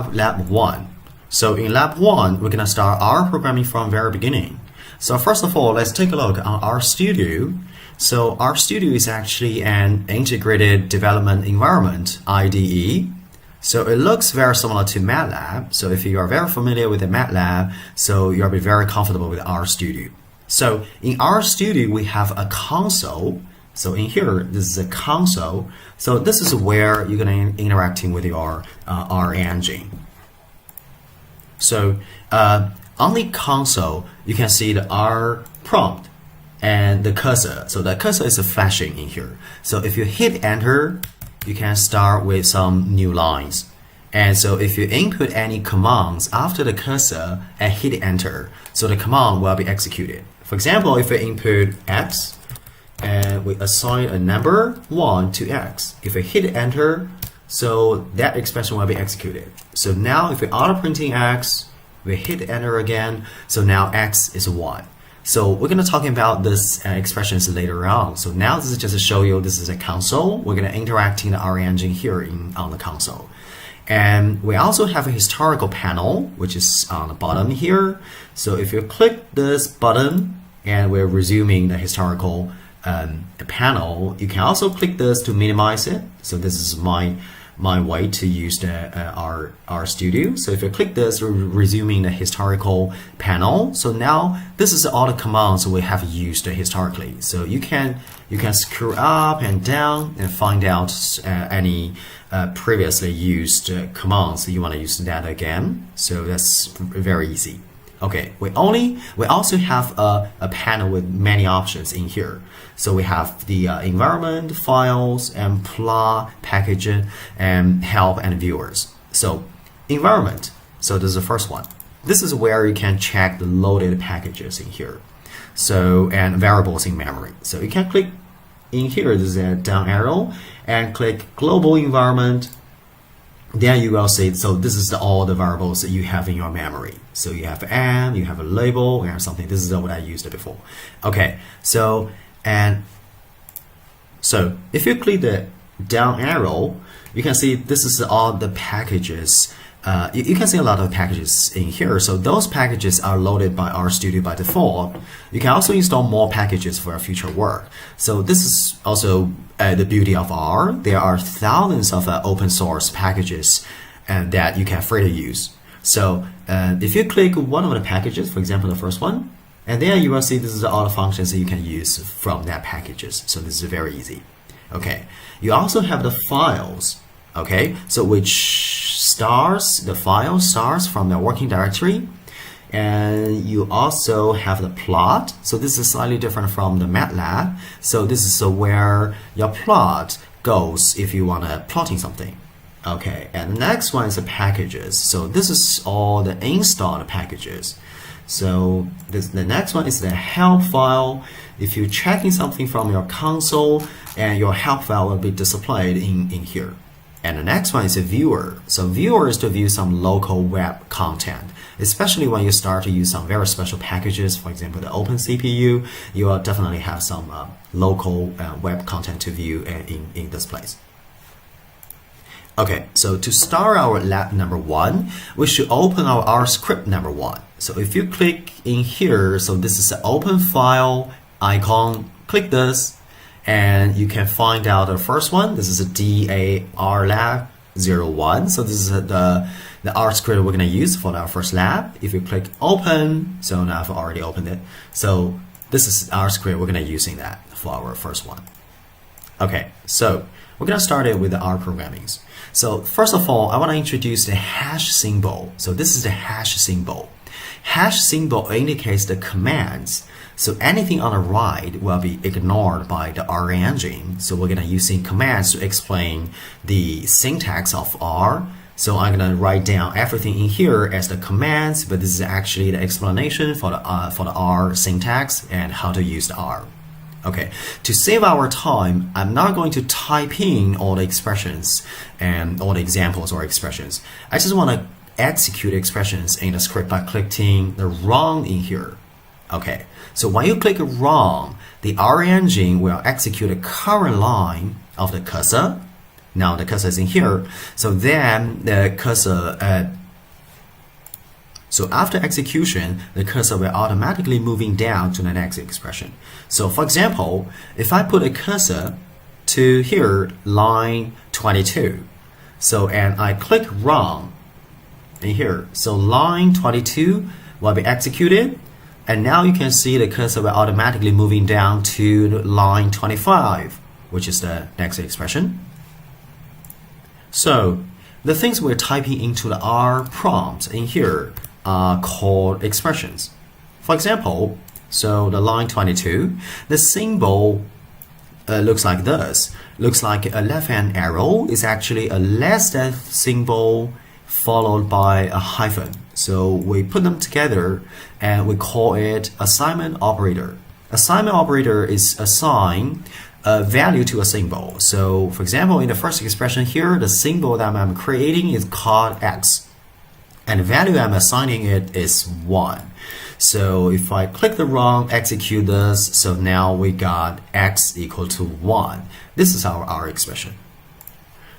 up lab 1. So in lab 1, we're going to start R programming from very beginning. So first of all, let's take a look on RStudio. So RStudio is actually an integrated development environment, IDE. So it looks very similar to MATLAB. So if you are very familiar with the MATLAB, so you'll be very comfortable with RStudio. So in RStudio, we have a console. So in here, this is a console. So this is where you're going to interacting with your R engine. So on the console, you can see the R prompt and the cursor. So the cursor is flashing in here. So if you hit enter, you can start with some new lines. And so if you input any commands after the cursor and hit enter, so the command will be executed. For example, if we input X and we assign a number 1 to X, if we hit enter, so that expression will be executed. So now if we auto printing X, we hit enter again, so now X is 1. So we're going to talk about this expressions later on. So now this is just to show you this is a console. We're going to interact in the R engine here on the console. And we also have a historical panel, which is on the bottom here. So if you click this button and we're resuming the historical panel, you can also click this to minimize it. So this is my way to use the RStudio. So if you click this, we're resuming the historical panel. So now this is all the commands we have used historically. So you can scroll up and down and find out any previously used commands you want to use that again. So that's very easy. Okay, we also have a panel with many options in here. So we have the environment, files, and plot, package, and help and viewers. So environment, so this is the first one. This is where you can check the loaded packages in here. So, and variables in memory. So you can click in here, this is a down arrow, and click global environment. Then you will see, so this is all the variables that you have in your memory. So you have M, you have a label, and something. This is what I used before. Okay, so if you click the down arrow, you can see this is all the packages. You can see a lot of packages in here. So those packages are loaded by RStudio by default. You can also install more packages for your future work. So this is also the beauty of R. There are thousands of open source packages that you can freely use. So if you click one of the packages, for example, the first one, and then you will see this is all the functions that you can use from that packages. So this is very easy. Okay. You also have the files. Okay. So the file starts from the working directory. And you also have the plot. So this is slightly different from the MATLAB. So this is where your plot goes if you want to plotting something. Okay, and the next one is the packages. So this is all the installed packages. So the next one is the help file. If you're checking something from your console, and your help file will be displayed in here. And the next one is a viewer. So viewer is to view some local web content, especially when you start to use some very special packages. For example, the OpenCPU, you will definitely have some local web content to view in this place. Okay, so to start our lab number 1, we should open our R script number 1. So if you click in here, so this is the open file icon, click this, and you can find out the first one. This is a DAR lab 01. So this is the R script we're going to use for our first lab. If you click open, so now I've already opened it. So this is our script we're going to use in that for our first one. Okay, so we're going to start it with the R programmings. So first of all, I want to introduce the hash symbol. So this is the hash symbol. Hash symbol indicates the commands. So anything on the right will be ignored by the R engine. So we're going to using commands to explain the syntax of R. So I'm going to write down everything in here as the commands, but this is actually the explanation for the R syntax and how to use the R. Okay, to save our time, I'm not going to type in all the expressions and all the examples or expressions. I just want to execute expressions in the script by clicking the run in here. Okay, so when you click run, the R engine will execute a current line of the cursor. Now the cursor is in here, so then the cursor So after execution, the cursor will automatically moving down to the next expression. So for example, if I put a cursor to here, line 22, so and I click run in here, so line 22 will be executed, and now you can see the cursor will automatically moving down to line 25, which is the next expression. So the things we're typing into the R prompt in here are called expressions. For example, so the line 22, the symbol looks like this. Looks like a left-hand arrow is actually a less than symbol followed by a hyphen. So we put them together and we call it assignment operator. Assignment operator is assign a value to a symbol. So for example, in the first expression here, the symbol that I'm creating is called X, and the value I'm assigning it is 1. So if I click the run, execute this, so now we got X equal to 1. This is our R expression.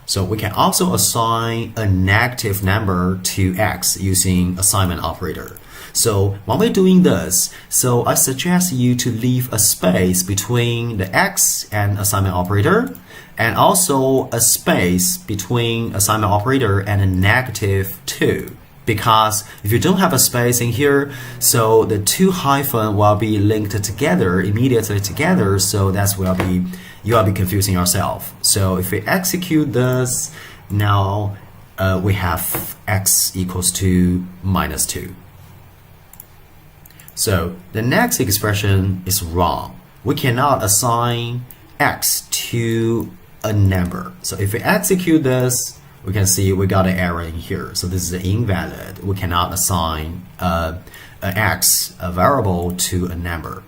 So we can also assign a negative number to X using assignment operator. So when we're doing this, so I suggest you to leave a space between the X and assignment operator, and also a space between assignment operator and a negative 2. Because if you don't have a space in here, so the two hyphen will be linked together, immediately together, so that's will be, you will be confusing yourself. So if we execute this, now we have X equals to -2. So the next expression is wrong. We cannot assign X to a number. So if we execute this, we can see we got an error in here. So this is invalid. We cannot assign an X, a variable, to a number.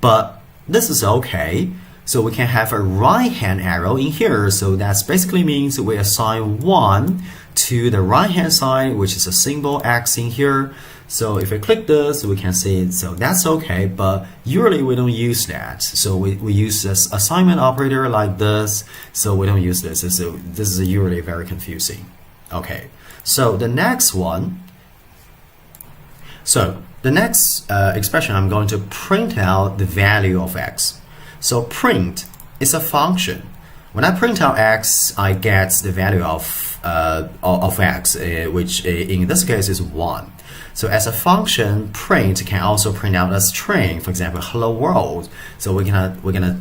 But this is okay. So we can have a right-hand arrow in here. So that basically means we assign 1 to the right-hand side, which is a symbol X in here. So if we click this, we can see it. So that's okay, but usually we don't use that. So we use this assignment operator like this. So we don't use this. So this is usually very confusing. Okay, so the next one. So the next expression, I'm going to print out the value of X. So print is a function. When I print out X, I get the value of X, which in this case is 1. So as a function, print can also print out a string. For example, hello world. So we're gonna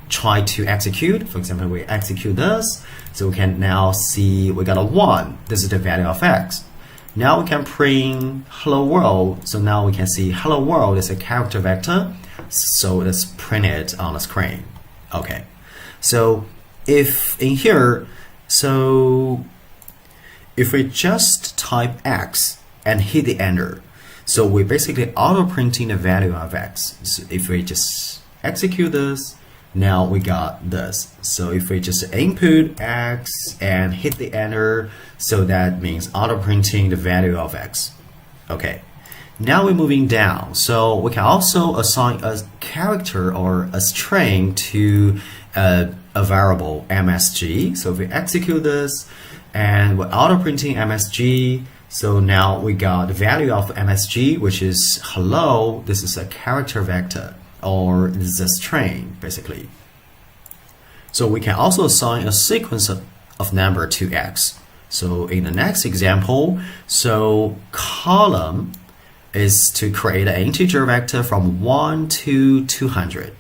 try to execute. For example, we execute this. So we can now see we got a 1. This is the value of X. Now we can print hello world. So now we can see hello world is a character vector. So let's print it on the screen. Okay. So if in here, so if we just type X and hit the enter, so we're basically auto printing the value of X. So if we just execute this, now we got this. So if we just input X and hit the enter, so that means auto printing the value of X. Okay, now we're moving down. So we can also assign a character or a string to a variable MSG. So if we execute this and we're auto printing MSG, so now we got the value of MSG, which is hello. This is a character vector, or this is a string, basically. So we can also assign a sequence of number to X. So in the next example, so column is to create an integer vector from 1 to 200.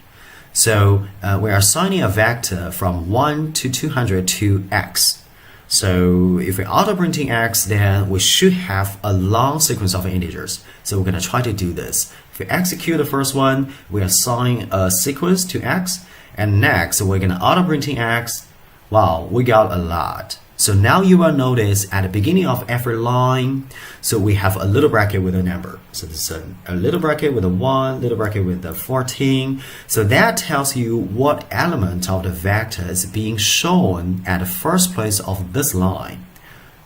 So we are assigning a vector from 1 to 200 to X. So if we're auto printing X, then we should have a long sequence of integers. So we're going to try to do this. If we execute the first one, we assign a sequence to X, and next we're going to auto printing X. Wow, we got a lot. So now you will notice at the beginning of every line, so we have a little bracket with a number. So this is a little bracket with a 1, little bracket with a 14. So that tells you what element of the vector is being shown at the first place of this line.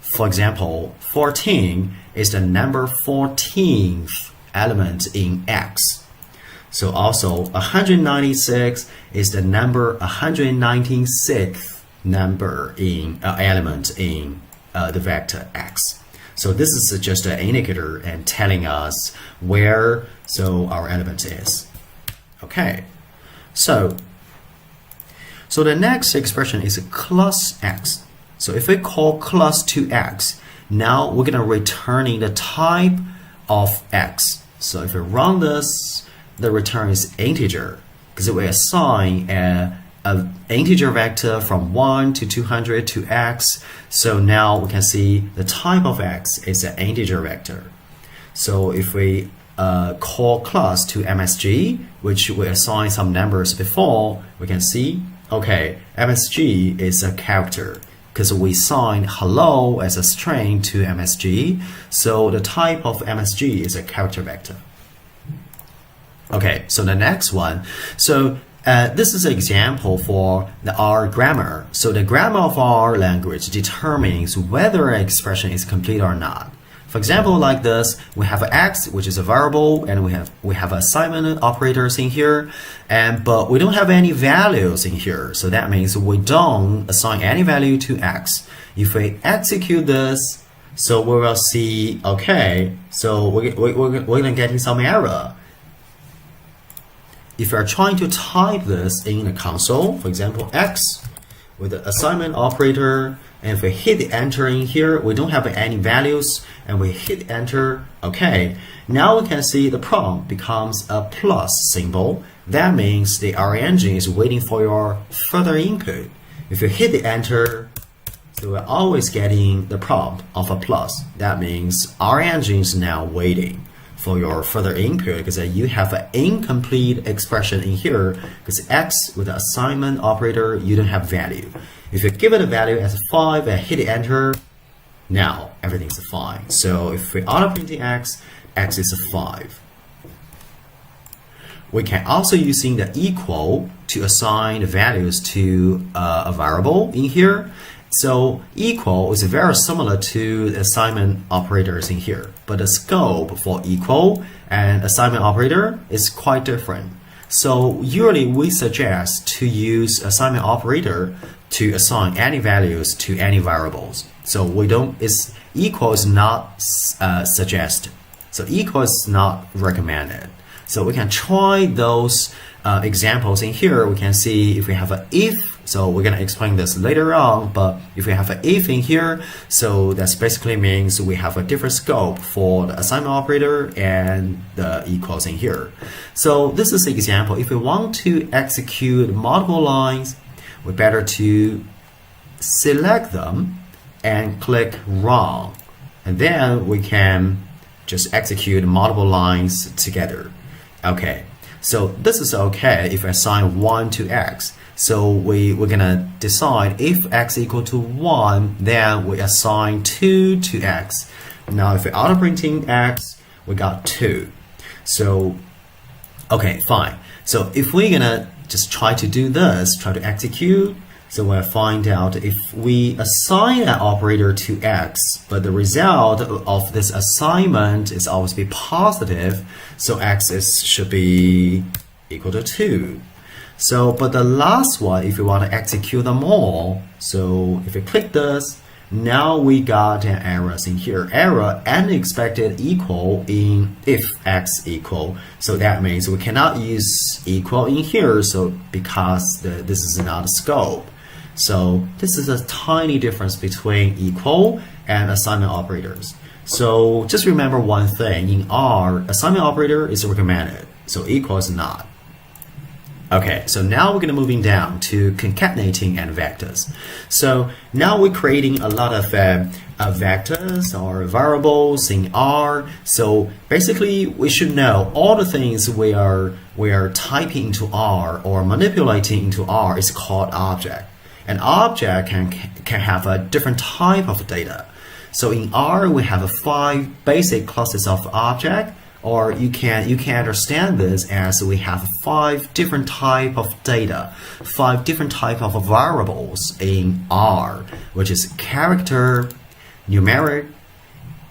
For example, 14 is the number 14th element in X. So also 196 is the number 196th number in element in the vector X. So this is just an indicator and telling us where our element is. Okay, so the next expression is class x. So if we call class to x, now we're gonna returning the type of x. So if we run this, the return is integer because we assign an integer vector from 1 to 200 to x. So now we can see the type of x is an integer vector. So if we call class to MSG, which we assign some numbers before, we can see, okay, MSG is a character because we assign hello as a string to MSG. So the type of MSG is a character vector. Okay, so the next one. So this is an example for the R grammar. So the grammar of our language determines whether an expression is complete or not. For example, like this, we have x, which is a variable, and we have assignment operators in here, but we don't have any values in here. So that means we don't assign any value to x. If we execute this, so we will see, okay, so we're gonna get some error. If you're trying to type this in the console, for example, x with the assignment operator, and if we hit enter in here, we don't have any values, and we hit enter, okay. Now we can see the prompt becomes a plus symbol. That means the R engine is waiting for your further input. If you hit the enter, so we're always getting the prompt of a plus. That means R engine is now waiting for your further input because you have an incomplete expression in here because x with the assignment operator, you don't have value. If you give it a value as 5 and hit enter, now everything's fine. So if we auto printing x is 5. We can also using the equal to assign the values to a variable in here. So equal is very similar to the assignment operators in here, but the scope for equal and assignment operator is quite different. So usually we suggest to use assignment operator to assign any values to any variables. So equal is not suggested. So equal is not recommended. So we can try those examples in here. We can see if we have an if. So we're going to explain this later on, but if we have an if in here, so that basically means we have a different scope for the assignment operator and the equals in here. So this is an example. If we want to execute multiple lines, we better to select them and click run. And then we can just execute multiple lines together. Okay, so this is okay if I assign 1 to x. So we're gonna decide if x equal to 1, then we assign 2 to x. Now if we're auto printing x, we got 2. So okay, fine. So if we're gonna just try to do this, try to execute, so we'll find out if we assign an operator to x, but the result of this assignment is always be positive, so x should be equal to 2. So, but the last one, if you want to execute them all, so if you click this, now we got an error in here. Error unexpected equal in if x equal. So that means we cannot use equal in here. So because this is not a scope. So this is a tiny difference between equal and assignment operators. So just remember one thing, in R, assignment operator is recommended. So equal is not. Okay, so now we're going to moving down to concatenating and vectors. So now we're creating a lot of vectors or variables in R. So basically, we should know all the things we are typing into R or manipulating into R is called object. An object can have a different type of data. So in R, we have 5 basic classes of object. Or you can understand this as we have 5 different type of data, 5 different type of variables in R, which is character, numeric,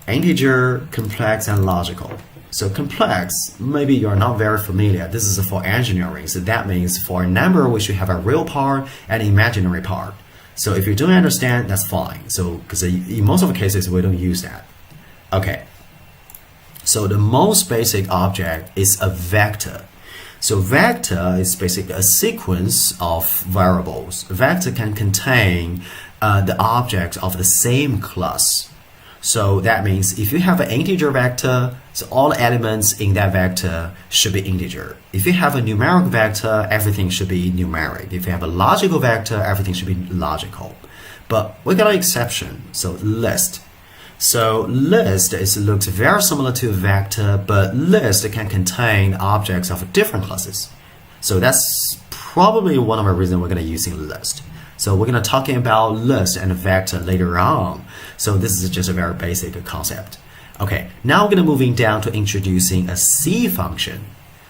integer, complex, and logical. So complex, maybe you're not very familiar. This is for engineering. So that means for a number, we should have a real part and imaginary part. So if you don't understand, that's fine. So because in most of the cases, we don't use that. Okay. So the most basic object is a vector. So vector is basically a sequence of variables. A vector can contain the objects of the same class. So that means if you have an integer vector, so all elements in that vector should be integer. If you have a numeric vector, everything should be numeric. If you have a logical vector, everything should be logical. But we got an exception, so list. So list looks very similar to a vector, but list can contain objects of different classes. So that's probably one of the reasons we're going to using list. So we're going to talking about list and vector later on. So this is just a very basic concept. Okay, now we're going to moving down to introducing a C function.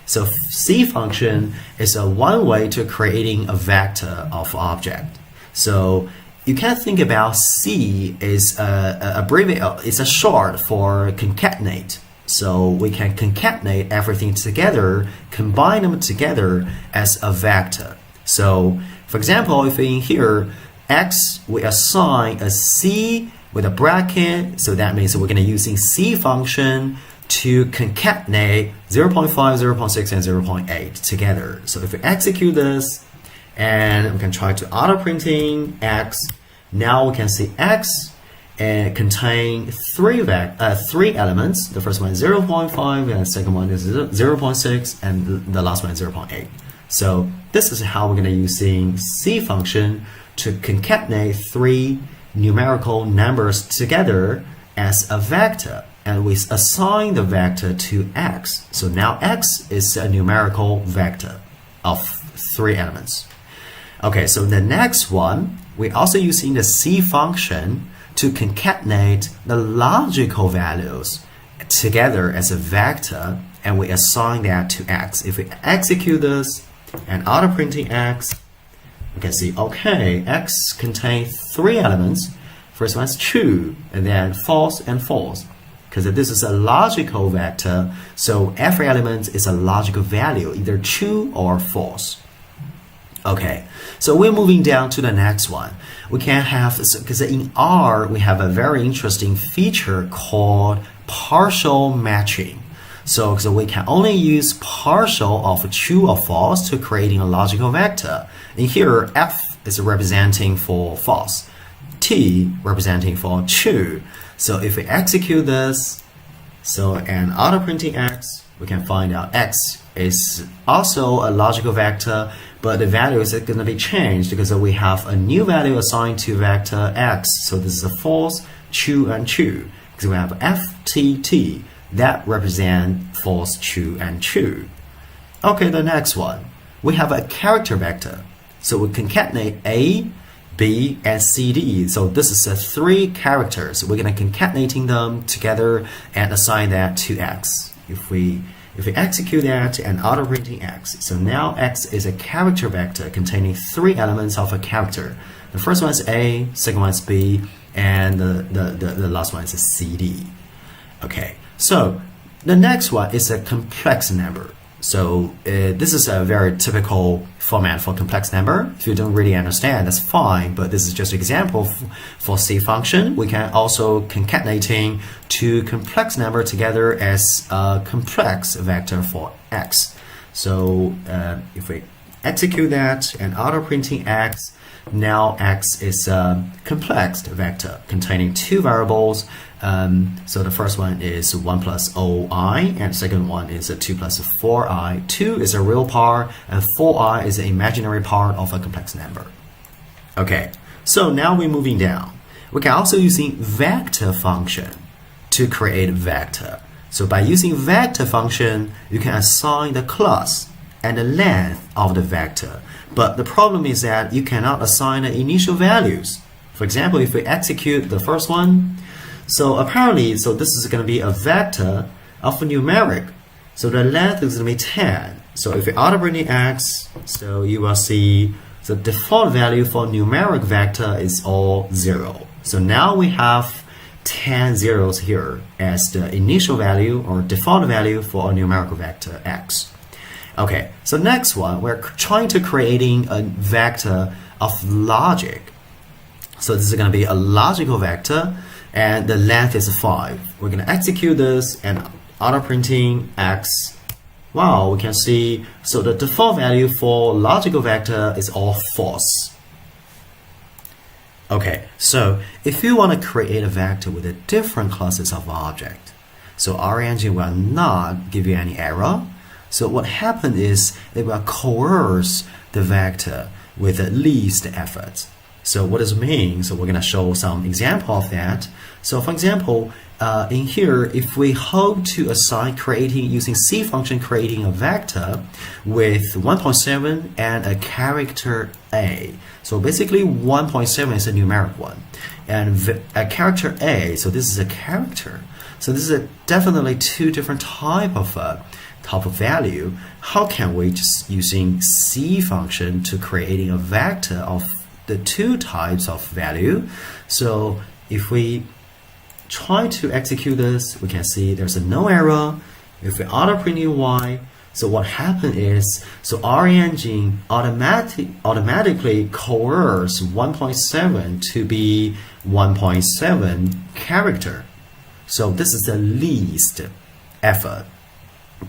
So C function is a one way to creating a vector of object. So you can think about C is it's a short for concatenate. So we can concatenate everything together, combine them together as a vector. So for example, if in here X, we assign a C with a bracket, so that means we're going to using C function to concatenate 0.5, 0.6, and 0.8 together. So if we execute this, and we can try to auto printing X, now we can see X contain three elements. The first one is 0.5, and the second one is 0.6, and the last one is 0.8. So this is how we're going to using C function to concatenate three numerical numbers together as a vector, and we assign the vector to X. So now X is a numerical vector of three elements. Okay, so the next one, we're also using the C function to concatenate the logical values together as a vector, and we assign that to X. If we execute this and auto printing X, you can see, okay, X contains three elements. First one is true, and then false and false. Because this is a logical vector, so every element is a logical value, either true or false. Okay, so we're moving down to the next one. We can have, because in R, we have a very interesting feature called partial matching. So we can only use partial of true or false to creating a logical vector. In here, F is representing for false, T representing for true. So if we execute this, and auto printing X, we can find out X is also a logical vector, but the value is going to be changed because we have a new value assigned to vector X. So this is a false, true, and true. Because we have FTT that represent false, true, and true. Okay, the next one. We have a character vector. So we concatenate A, B, and CD. So this is three characters. We're going to concatenating them together and assign that to X. If we execute that and auto printing X, so now X is a character vector containing three elements of a character. The first one is A, second one is B, and the last one is a CD. Okay, so the next one is a complex number. So this is a very typical format for complex number. If you don't really understand, that's fine, but this is just an example for C function. We can also concatenating two complex number together as a complex vector for X. So if we execute that and auto printing X, now X is a complex vector containing two variables. So the first one is 1 plus OI, and the second one is 2 plus 4i. 2 is a real part, and 4i is an imaginary part of a complex number. Okay, so now we're moving down. We can also using vector function to create a vector. So by using vector function, you can assign the class and the length of the vector. But the problem is that you cannot assign the initial values. For example, if we execute the first one, so apparently, this is going to be a vector of a numeric. So the length is going to be 10. So if we auto printing X, so you will see the default value for numeric vector is all 0. So now we have 10 zeros here as the initial value or default value for a numerical vector X. Okay, so next one, we're trying to creating a vector of logic. So this is going to be a logical vector, and the length is 5. We're going to execute this and auto printing x. Wow, we can see, so the default value for logical vector is all false. Okay, so if you want to create a vector with a different classes of object, so our engine will not give you any error. So what happened is it will coerce the vector with the least effort. So what does it mean? So we're going to show some example of that. So for example, in here, if we hope to assign using C function creating a vector with 1.7 and a character A. So basically 1.7 is a numeric one, and a character A, so this is a character. So this is definitely two different type of value. How can we just using C function to creating a vector of the two types of value? So if we try to execute this, we can see there's no error. If we auto printing y, so what happened is, so our engine automatically coerce 1.7 to be 1.7 character. So this is the least effort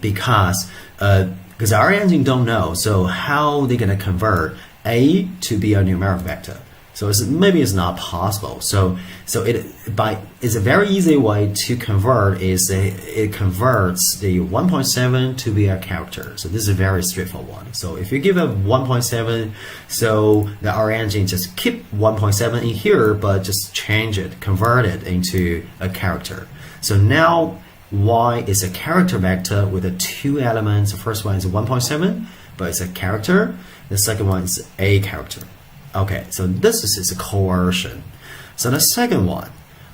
because our engine don't know, so how they're gonna convert A to be a numeric vector. So maybe it's not possible. So it's a very easy way to convert is it converts the 1.7 to be a character. So this is a very straightforward one. So if you give a 1.7, so our engine just keep 1.7 in here, but just change it, convert it into a character. So now y is a character vector with the two elements. The first one is 1.7, but it's a character. The second one is a character. Okay, so this is a coercion. So the second one,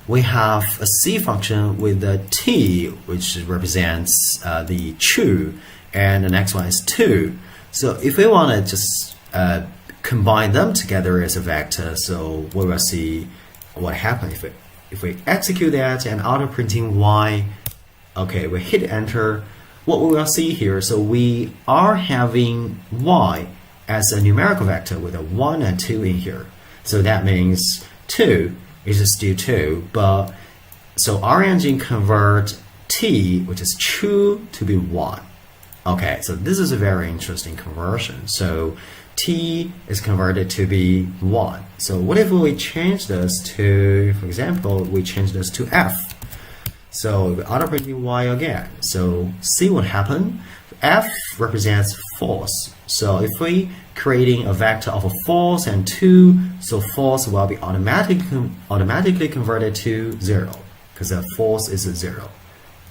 we have a C function with the t, which represents the true, and the next one is 2. So if we want to just combine them together as a vector, so we will see what happens if we execute that and auto printing y. Okay, we hit enter. What we will see here, so we are having y as a numerical vector with a 1 and 2 in here. So that means 2 is still 2, but so our engine convert t, which is true, to be 1. Okay, so this is a very interesting conversion. So t is converted to be 1. So what if we change this to, for example, we change this to f. So we auto printing y again. So see what happened. F represents false. So if we creating a vector of a false and 2, so false will be automatically converted to 0 because the false is a 0.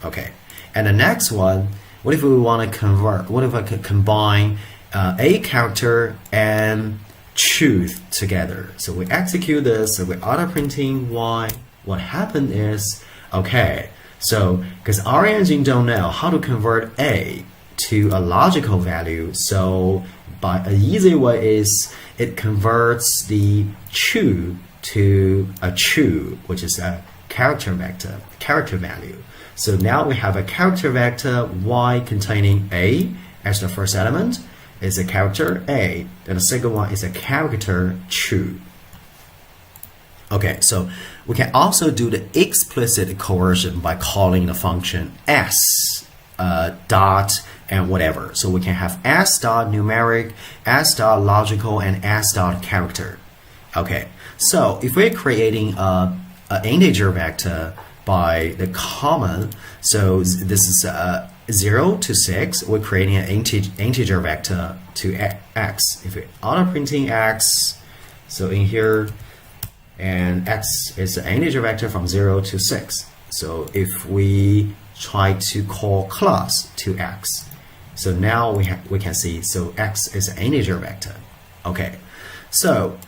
Okay, and the next one, what if we want to convert? What if I could combine a character and truth together? So we execute this. So we're auto printing y. What happened is, okay, so because our engine don't know how to convert a to a logical value, so by an easy way is it converts the true to a true, which is a character vector, character value. So now we have a character vector y containing a as the first element is a character a, and the second one is a character true. Okay, so we can also do the explicit coercion by calling the function s dot and whatever. So we can have s dot numeric, s dot logical, and s dot character. Okay, so if we're creating an integer vector by the common, so this is 0 to 6, we're creating an integer vector to x. If we're auto printing x, so in here, and x is an integer vector from 0 to 6. So if we try to call class to x, so now we can see, so x is an integer vector. Okay, so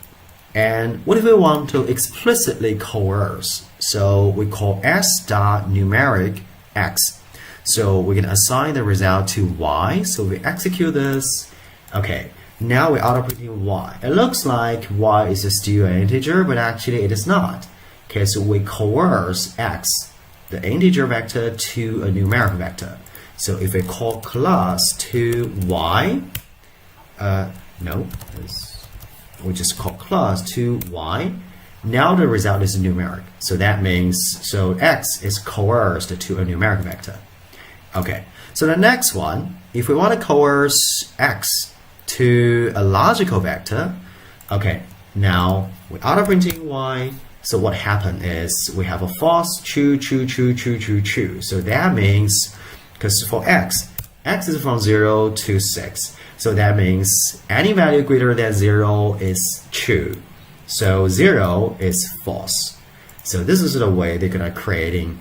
and what if we want to explicitly coerce? So we call s dot numeric x. So we can assign the result to y. So we execute this. Okay, now we're auto printing y. It looks like y is still an integer, but actually it is not. Okay, so we coerce x, the integer vector, to a numeric vector. So if we call class to y, we just call class to y. Now the result is numeric. So that means, so x is coerced to a numeric vector. Okay, so the next one, if we want to coerce x to a logical vector, okay, now we auto printing y. So what happened is we have a false true. So that means, because for x is from 0 to 6. So that means any value greater than 0 is true. So 0 is false. So this is the way they're gonna creating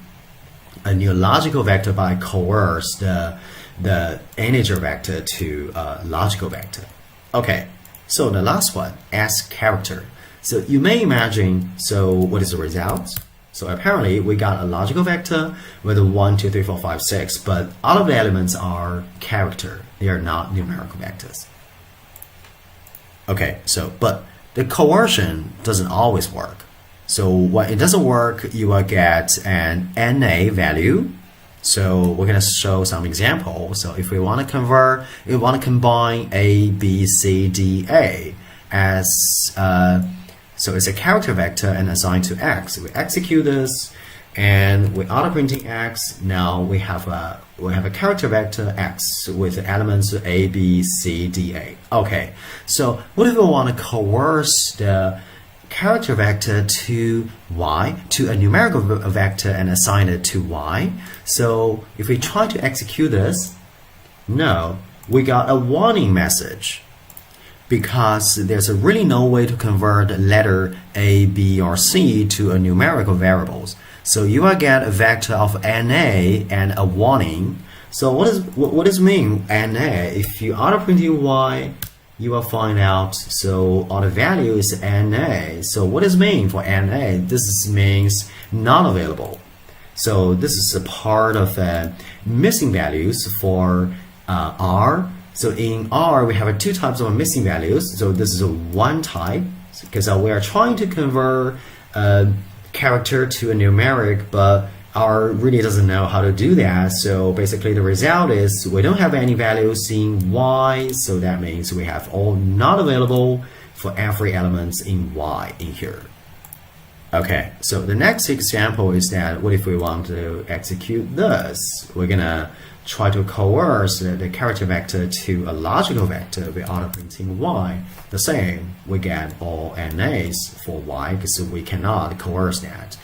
a new logical vector by coerce the integer vector to a logical vector. Okay, so the last one, as character. So you may imagine, so what is the result? So apparently we got a logical vector with 1, 2, 3, 4, 5, 6, but all of the elements are character. They are not numerical vectors. Okay, so, but the coercion doesn't always work. So when it doesn't work, you will get an NA value. So we're going to show some examples. So if we want to convert, we want to combine A, B, C, D, A as so it's a character vector and assigned to x. We execute this, and we auto printing x. Now we have a character vector x with elements A, B, C, D, A. Okay, so what if we want to coerce the character vector to y, to a numerical vector, and assign it to y? So if we try to execute this, no, we got a warning message, because there's really no way to convert letter A, B, or C to a numerical variables. So you will get a vector of NA and a warning. So what does mean NA? If you auto printing y, you will find out, so all the value is NA. So what does mean for NA? This means not available. So this is a part of missing values for R. So in R, we have two types of missing values. So this is a one type, because we are trying to convert a character to a numeric, but R really doesn't know how to do that. So basically the result is we don't have any values in Y. So that means we have all not available for every element in Y in here. Okay, so the next example is that what if we want to execute this? We're gonna try to coerce the character vector to a logical vector by auto printing y. The same, we get all NAs for y, because we cannot coerce that.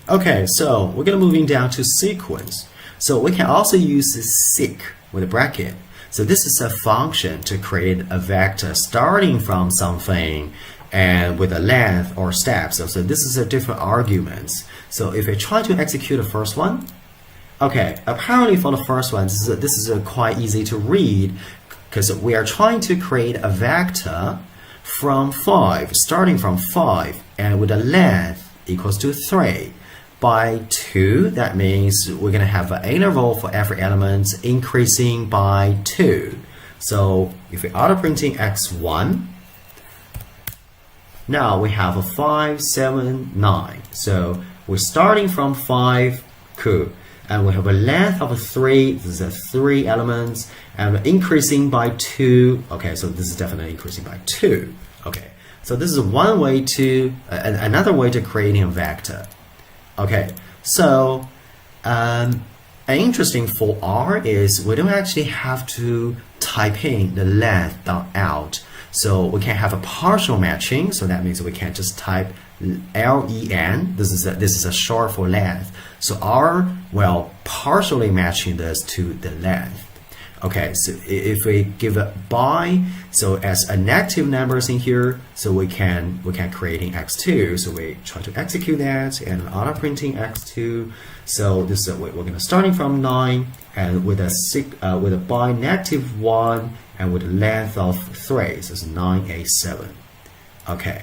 Okay, so we're gonna moving down to sequence. So we can also use seq with a bracket. So this is a function to create a vector starting from something and with a length or steps. So this is a different arguments. So if I try to execute the first one, okay, apparently for the first one, this is quite easy to read, because we are trying to create a vector from 5, starting from 5, and with a length equals to 3. By 2, that means we're going to have an interval for every element increasing by 2. So if we auto printing x1, now we have a 5, 7, 9. So we're starting from 5, cool. And we have a length of 3, this is a 3 elements, and increasing by 2. Okay, so this is definitely increasing by 2. Okay, so this is one way to, another way to creating a vector. Okay, so an interesting for R is we don't actually have to type in the length out. So we can have a partial matching, so that means we can just type LEN. This is a short for length. So R will partially matching this to the length. Okay, so if we give it by, so as a negative numbers in here, so we can creating x2. So we try to execute that and auto printing x2. So this is we're gonna starting from 9 and with a by negative 1 and with a length of 3. So it's 987. Okay.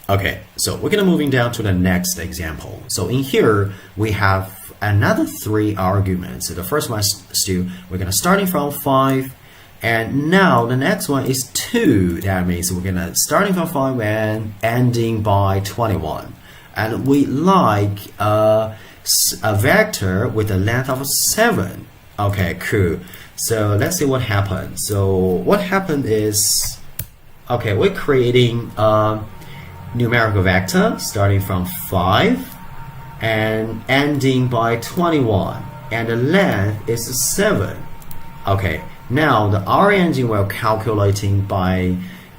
Okay, so we're gonna moving down to the next example. So in here we have another 3 arguments. So the first one is still we're gonna starting from 5, and now the next one is 2. That means we're gonna starting from 5 and ending by 21. And we like a vector with a length of 7. Okay, cool. So let's see what happened. So what happened is Okay, we're creating a numerical vector starting from 5 and ending by 21, and the length is 7. Okay, now the R engine will calculating by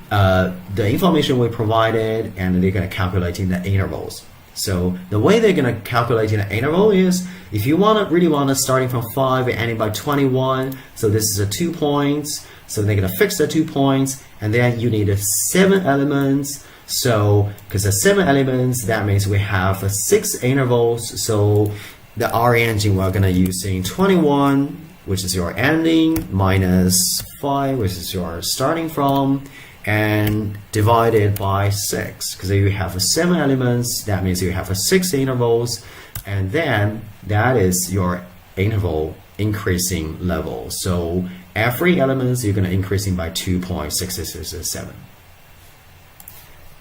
the information we provided, and they're going to calculating the intervals. So the way they're going to calculate the interval is, if you really want to starting from 5 and ending by 21, so this is a 2 points, so they're going to fix the 2 points, and then you need 7 elements. So because the 7 elements, that means we have 6 intervals. So the R engine, we're going to using 21, which is your ending, minus 5, which is your starting from, and divided by 6, because you have 7 elements, that means you have 6 intervals, and then that is your interval increasing level. So every element you're going to increasing by 2.667.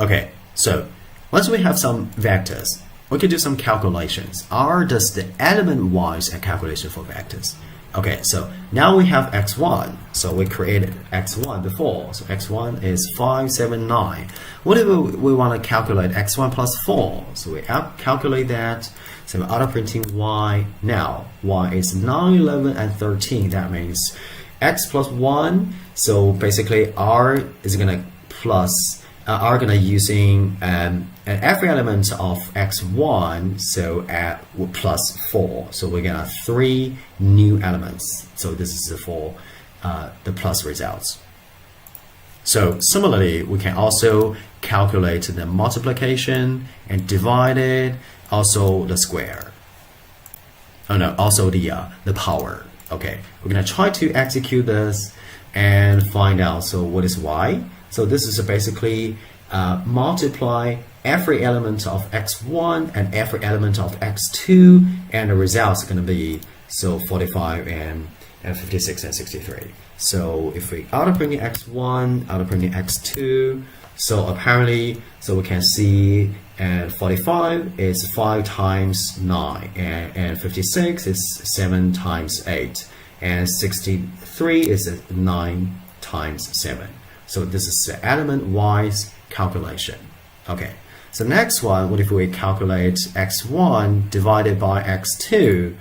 Okay, so once we have some vectors, we can do some calculations. R does the element-wise calculation for vectors. Okay, so now we have x1. So we created x1 before. So x1 is 5, 7, 9. What if we want to calculate x1 plus 4? So we calculate that. So we're auto printing y. Now y is 9, 11, and 13. That means x plus 1. So basically R is gonna plus are gonna using every element of x1, so plus 4. So we're gonna 3 new elements. So this is for the plus results. So similarly, we can also calculate the multiplication and divide it, also the square. Oh no, also the power. Okay, we're gonna try to execute this and find out. So what is y? So this is basically multiply every element of x1 and every element of x2, and the results are going to be 45 and 56 and 63. So if we auto printing x1, auto printing x2, so apparently, so we can see, and 45 is 5 times 9, and 56 is 7 times 8, and 63 is 9 times 7. So this is the element-wise calculation. Okay, so next one, what if we calculate x1 divided by x2?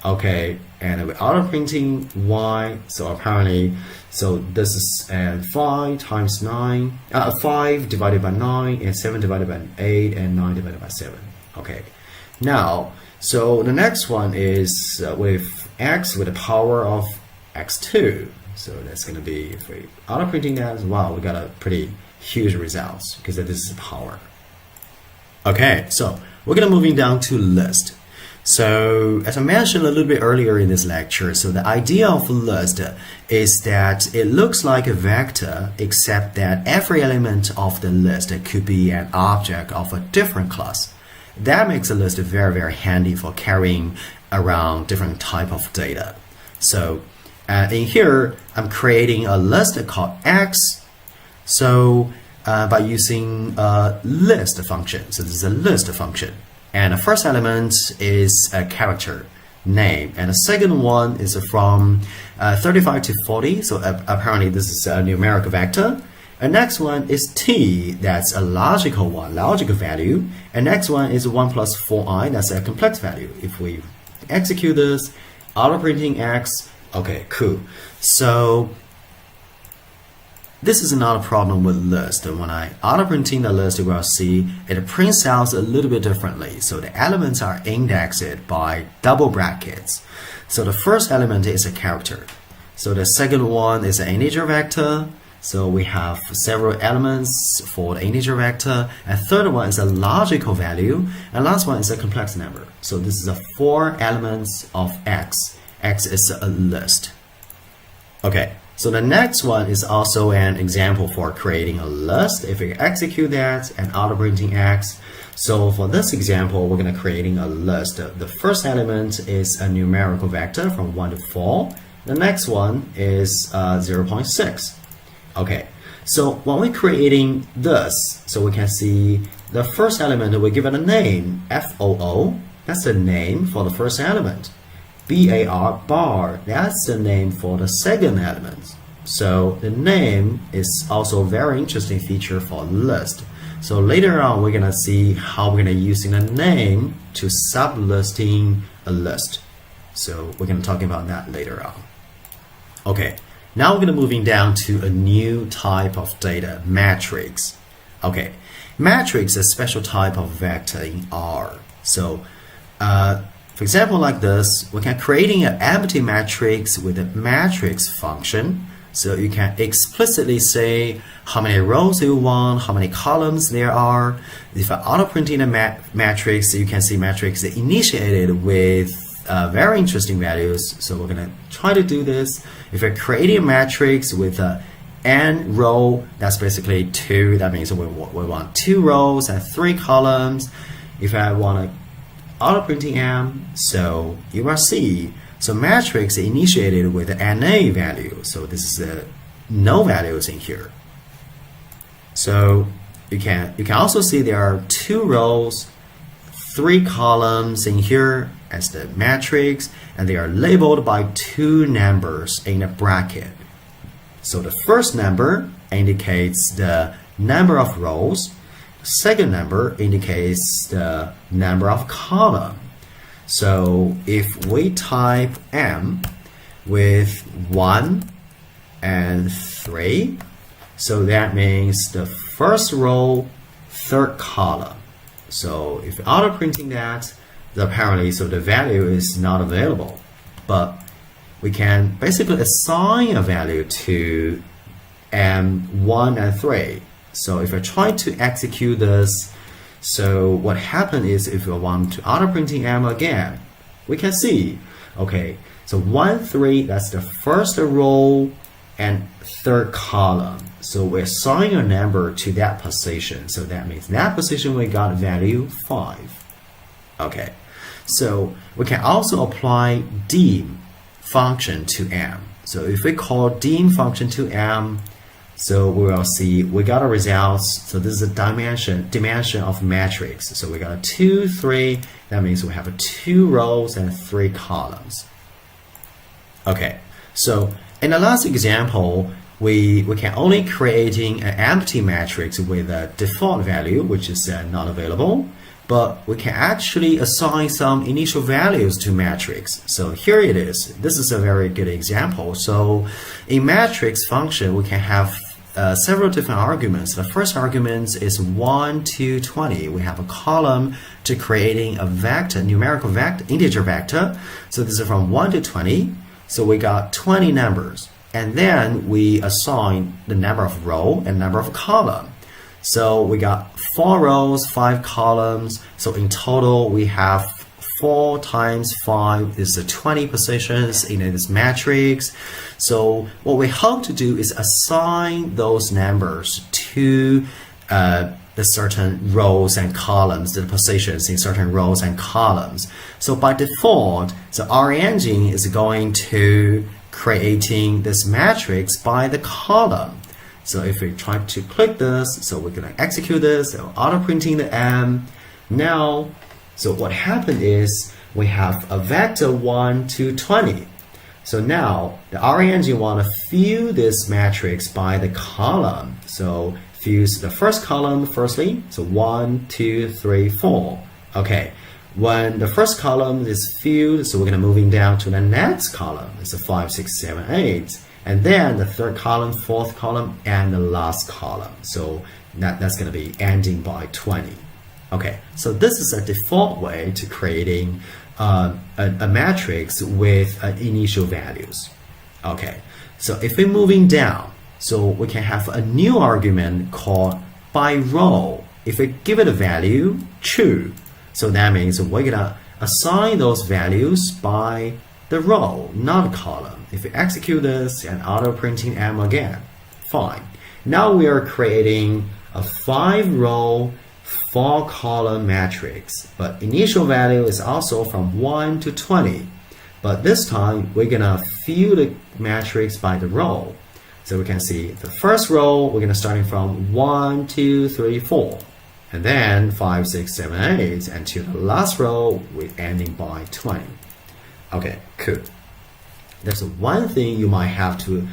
Okay, and we're auto printing y. So apparently, so this is 5 times 9, 5 divided by 9, and 7 divided by 8, and 9 divided by 7. Okay, now, so the next one is with x with the power of x2. So that's going to be, if we auto printing that as well, we got a pretty huge results because this is power. Okay, so we're going to moving down to list. So as I mentioned a little bit earlier in this lecture, so the idea of a list is that it looks like a vector, except that every element of the list could be an object of a different class. That makes a list very, very handy for carrying around different type of data. So in here, I'm creating a list called X. So by using a list function, so this is a list function. And the first element is a character name, and the second one is from 35 to 40. So apparently this is a numeric vector. And next one is t, that's a logical one, logical value. And next one is 1 plus 4i, that's a complex value. If we execute this, auto printing x. Okay, cool. So this is not a problem with list. When I auto printing the list, you will see it prints out a little bit differently. So the elements are indexed by double brackets. So the first element is a character. So the second one is an integer vector. So we have several elements for the integer vector. And third one is a logical value. And last one is a complex number. So this is a 4 elements of x. X is a list. Okay, so the next one is also an example for creating a list. If we execute that and auto printing x, so for this example, we're going to creating a list. The first element is a numerical vector from 1 to 4. The next one is 0.6. Okay, so when we're creating this, so we can see the first element, we give it a name, FOO. That's the name for the first element. BAR, bar, that's the name for the second element. So the name is also a very interesting feature for list. So later on, we're gonna see how we're gonna using a name to sublisting a list. So we're gonna talk about that later on. Okay, now we're gonna moving down to a new type of data, matrix. Okay, matrix is a special type of vector in R. So, for example, like this, we can creating an empty matrix with a matrix function. So you can explicitly say how many rows you want, how many columns there are. If I auto printing a matrix, you can see matrix initiated with very interesting values. So we're gonna try to do this. If we're creating a matrix with n row, that's basically 2. That means we want 2 rows and 3 columns. If I want to auto printing m, so you will see. So matrix initiated with the NA value. So this is the no values in here. So you can also see there are 2 rows, 3 columns in here as the matrix, and they are labeled by 2 numbers in a bracket. So the first number indicates the number of rows. Second number indicates the number of columns. So if we type m with 1 and 3, so that means the first row, third column. So if auto printing that, apparently so the value is not available. But we can basically assign a value to m1 and 3. So if I try to execute this, so what happened is if we want to auto printing m again, we can see, okay, so 1, 3, that's the first row and third column. So we assign a number to that position. So that means that position we got value 5. Okay, so we can also apply dim function to m. So if we call dim function to m, so we will see we got a results. So this is a dimension of matrix. So we got a 2, 3. That means we have a 2 rows and 3 columns. Okay, so in the last example, we can only creating an empty matrix with a default value, which is not available. But we can actually assign some initial values to matrix. So here it is. This is a very good example. So in matrix function, we can have several different arguments. The first argument is 1 to 20. We have a column to creating a vector, numerical vector, integer vector. So this is from 1 to 20. So we got 20 numbers. And then we assign the number of row and number of column. So we got 4 rows, 5 columns. So in total, we have 4 times 5 is 20 positions in this matrix. So what we hope to do is assign those numbers to the certain rows and columns, the positions in certain rows and columns. So by default, so our engine is going to creating this matrix by the column. So if we try to click this, so we're going to execute this, so auto printing the m. Now, so what happened is we have a vector 1 to 20. So now the R engine want to fill this matrix by the column. So fuse the first column firstly. So 1, 2, 3, 4. Okay. When the first column is filled, so we're going to moving down to the next column. It's a 5, 6, 7, 8. And then the third column, fourth column, and the last column. So that's going to be ending by 20. Okay, so this is a default way to creating a matrix with initial values. Okay, so if we're moving down, so we can have a new argument called by row. If we give it a value, true, so that means we're going to assign those values by the row, not column. If we execute this and auto printing m again, fine. Now we are creating a 5-row, 4-column matrix, but initial value is also from 1 to 20. But this time we're gonna fill the matrix by the row. So we can see the first row we're gonna starting from 1, 2, 3, 4, and then 5, 6, 7, 8, and to the last row we're ending by 20. Okay, cool. there's one thing you might have to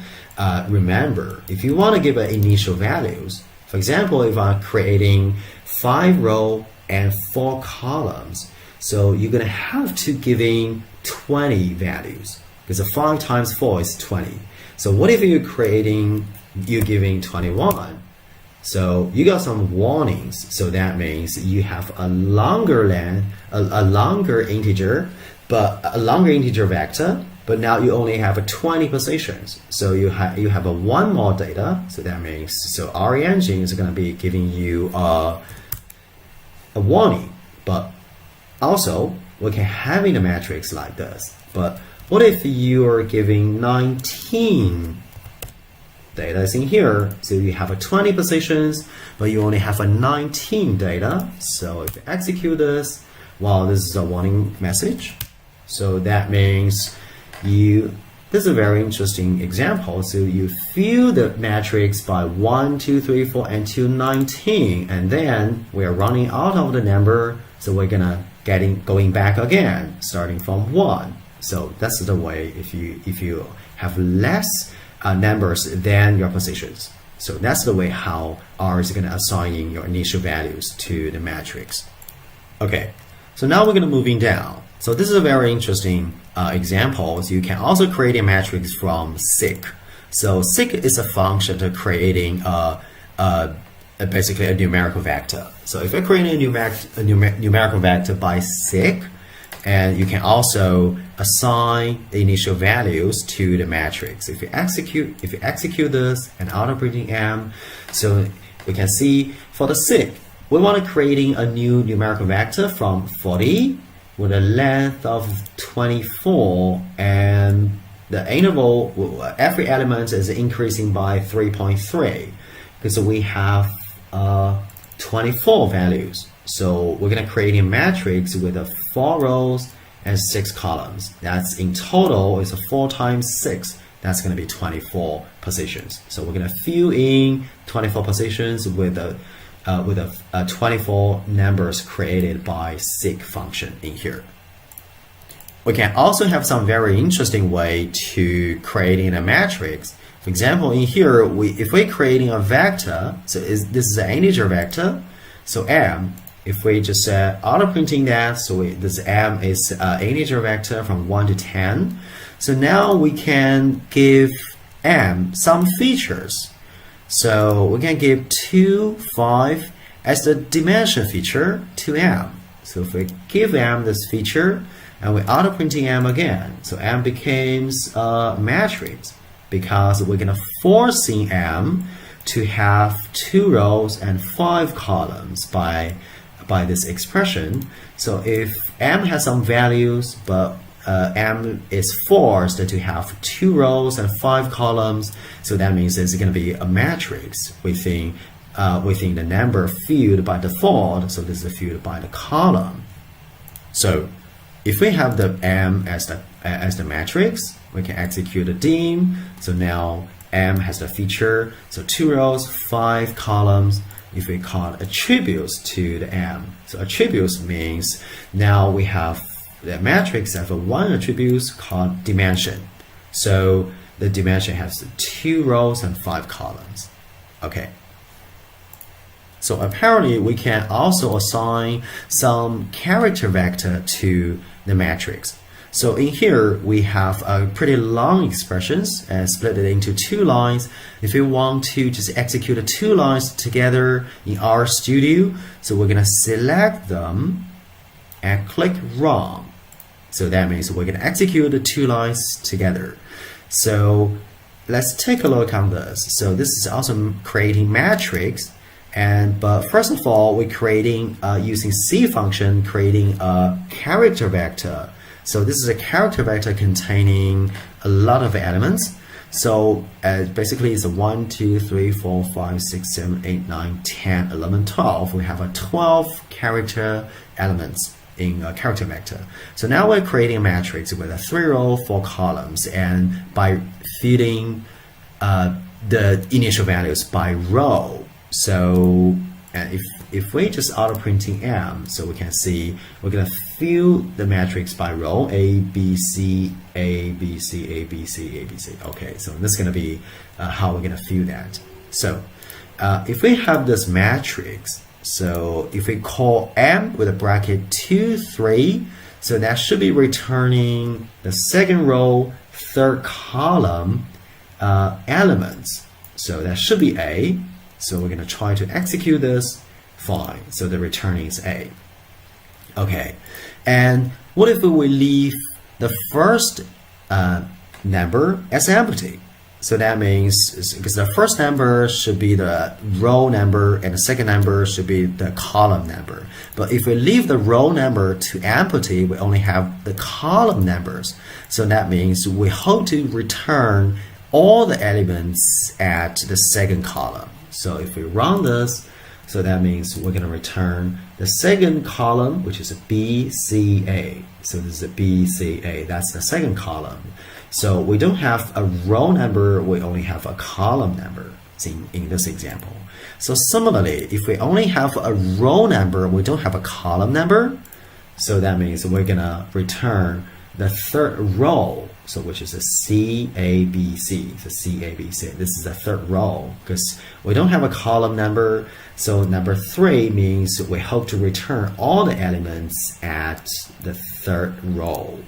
remember. If you want to give an initial values, for example, if I'm creating 5 rows and 4 columns, so you're going to have to give in 20 values, because 5 times 4 is 20. So what if you're giving 21? So you got some warnings. So that means you have a longer integer vector, but now you only have 20 positions. So you have a one more data. So that means our engine is going to be giving you a warning. But also we can have in a matrix like this. But what if you are giving 19 data is in here? So you have 20 positions, but you only have 19 data. So if you execute this, well, this is a warning message. So that means this is a very interesting example. So you fill the matrix by 1, 2, 3, 4 until 19, and then we are running out of the number. So we're gonna going back again, starting from 1. So that's the way if you have less numbers than your positions. So that's the way how R is going to assign your initial values to the matrix. Okay, so now we're going to moving down. So this is a very interesting example. So you can also create a matrix from seq. So seq is a function to creating basically a numerical vector. So if you're creating a numerical vector by seq, and you can also assign the initial values to the matrix. If you execute this and auto printing M, so we can see for the seq, we want to creating a new numerical vector from 40 with a length of 24, and the interval, every element is increasing by 3.3 because we have 24 values. So we're going to create a matrix with 4 rows and 6 columns. That's in total is 4 times 6. That's going to be 24 positions. So we're going to fill in 24 positions with 24 numbers created by seq function in here. We can also have some very interesting way to creating a matrix. For example, in here, if we're creating a vector, so this is an integer vector, so M. If we just auto printing that, so this M is an integer vector from 1 to 10. So now we can give M some features. So we can give 2, 5 as the dimension feature to M. So if we give M this feature and we auto printing M again, so M becomes a matrix because we're gonna forcing M to have 2 rows and 5 columns by this expression. So if M has some values, but M is forced to have 2 rows and 5 columns, so that means it's going to be a matrix within the number filled by default. So this is filled by the column. So if we have the M as the matrix, we can execute the dim. So now M has the feature, so 2 rows, 5 columns. If we call attributes to the M, so attributes means now we have the matrix have one attribute called dimension. So the dimension has 2 rows and 5 columns. Okay. So apparently we can also assign some character vector to the matrix. So in here we have a pretty long expressions and split it into 2 lines. If you want to just execute the 2 lines together in RStudio, so we're gonna select them and click run. So that means we're gonna execute the 2 lines together. So let's take a look at this. So this is also creating matrix, but first of all we're creating using C function creating a character vector. So this is a character vector containing a lot of elements. So basically it's a 1, 2, 3, 4, 5, 6, 7, 8, 9, 10, 11, 12. We have 12 character elements in a character vector. So now we're creating a matrix with 3 rows, 4 columns, and by feeding the initial values by row. So if we just auto printing M, so we can see we're gonna fill the matrix by row A, B, C, A, B, C, A, B, C, A, B, C. Okay, so this is going to be how we're going to fill that. So if we have this matrix, so if we call M with a bracket 2, 3, so that should be returning the second row, third column elements. So that should be A. So we're going to try to execute this. Fine. So the return is A. Okay. And what if we leave the first number as empty? So that means, because the first number should be the row number and the second number should be the column number. But if we leave the row number to empty, we only have the column numbers. So that means we hope to return all the elements at the second column. So if we run this, so that means we're going to return the second column, which is a BCA. So this is a BCA. That's the second column. So we don't have a row number, we only have a column number in this example. So similarly, if we only have a row number, we don't have a column number, so that means we're gonna return the third row, so which is a CABC, so CABC. This is the third row because we don't have a column number. So number 3 means we hope to return all the elements at the third row.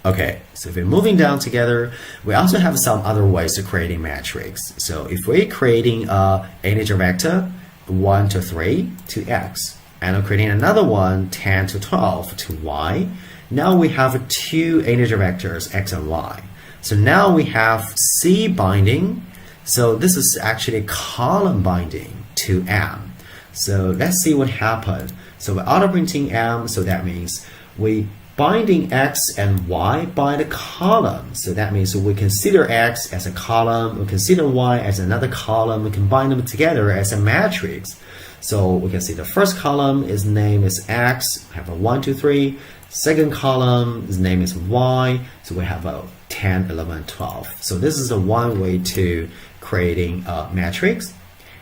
Okay, so if we're moving down together, we also have some other ways to creating matrix. So if we're creating a integer vector 1 to 3 to x, and we're creating another one 10 to 12 to y, now we have 2 integer vectors x and y. So now we have C binding. So this is actually column binding to M. So let's see what happened. So we're auto printing M, so that means we binding x and y by the column. So that means we consider x as a column, we consider y as another column, we combine them together as a matrix. So we can see the first column is name is x, we have a 1, 2, 3. Second column is name is y, so we have a 10, 11, 12. So this is a one way to creating a matrix.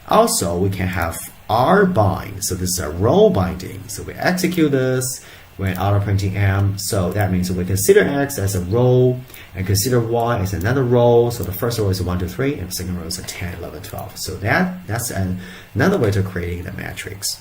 Also, we can have R bind. So this is a row binding. So we execute this when auto printing M. So that means we consider X as a row and consider Y as another row. So the first row is 1, 2, 3, and the second row is a 10, 11, 12. So that's another way to creating the matrix.